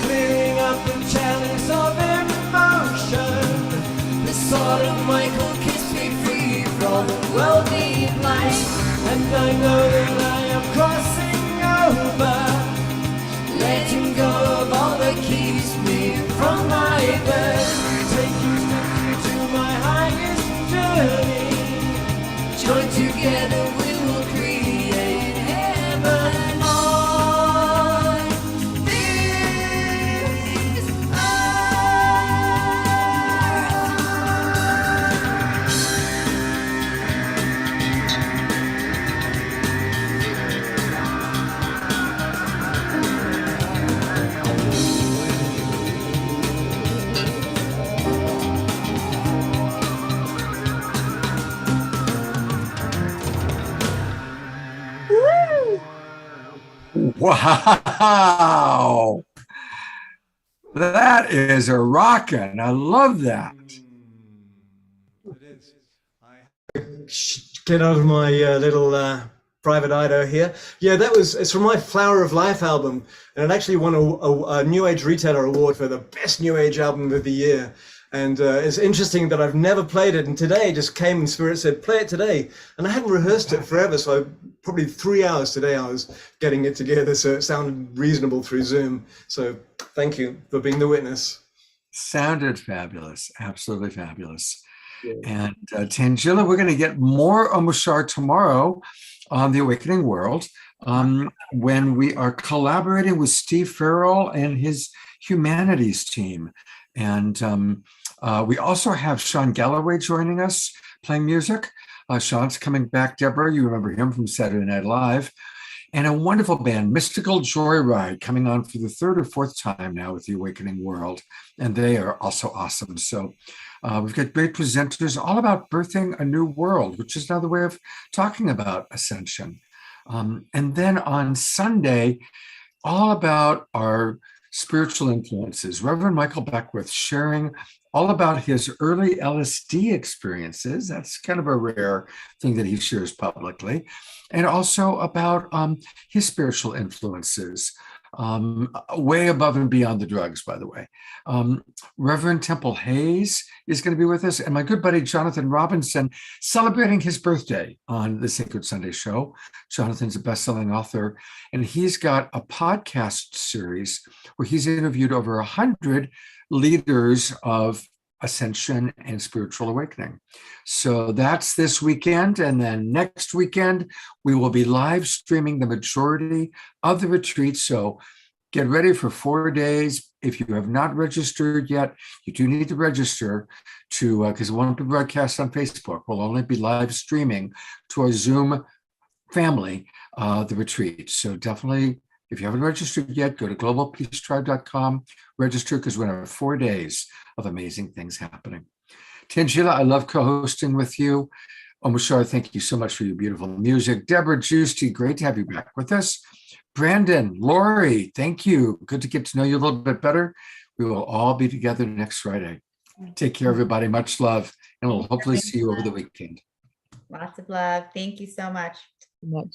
clearing up the chalice of emotion. The sword of Michael keeps me free from worldly blight. And I know that I am crossing over, letting go of all that keeps me from my birth, taking steps into my highest journey. Joined together we will create heaven. Wow. That is a rockin'. I love that. It is. Get out of my little private Idaho here. Yeah, it's from my Flower of Life album, and it actually won a New Age Retailer Award for the best New Age album of the year. And it's interesting that I've never played it, and today just came and Spirit said, play it today. And I hadn't rehearsed it forever, so probably 3 hours today I was getting it together, so it sounded reasonable through Zoom. So thank you for being the witness. Sounded fabulous. Absolutely fabulous. And Tangela, we're going to get more Omushar tomorrow on The Awakening World when we are collaborating with Steve Farrell and his Humanities team. And we also have Sean Galloway joining us playing music. Sean's coming back. Deborah, you remember him from Saturday Night Live. And a wonderful band, Mystical Joyride, coming on for the third or fourth time now with The Awakening World. And they are also awesome. So we've got great presenters all about birthing a new world, which is another way of talking about ascension. And then on Sunday, all about our spiritual influences. Reverend Michael Beckwith sharing all about his early LSD experiences. That's kind of a rare thing that he shares publicly. And also about his spiritual influences, way above and beyond the drugs, by the way. Reverend Temple Hayes is going to be with us, and my good buddy Jonathan Robinson celebrating his birthday on the Sacred Sunday Show. Jonathan's a best-selling author, and he's got a podcast series where he's interviewed over 100 leaders of ascension and spiritual awakening. So that's this weekend. And then next weekend, we will be live streaming the majority of the retreat. So get ready for 4 days. If you have not registered yet, you do need to register to, because it won't be broadcast on Facebook. We'll only be live streaming to our Zoom family, the retreat. So definitely, if you haven't registered yet, go to globalpeacetribe.com, register, because we're going to have 4 days of amazing things happening. Tangela, I love co-hosting with you. Omushar, thank you so much for your beautiful music. Deborah Giusti, great to have you back with us. Brandon, Lori, thank you. Good to get to know you a little bit better. We will all be together next Friday. Take care, everybody. Much love. And we'll hopefully see you over the weekend. Lots of love. Thank you so much. Much.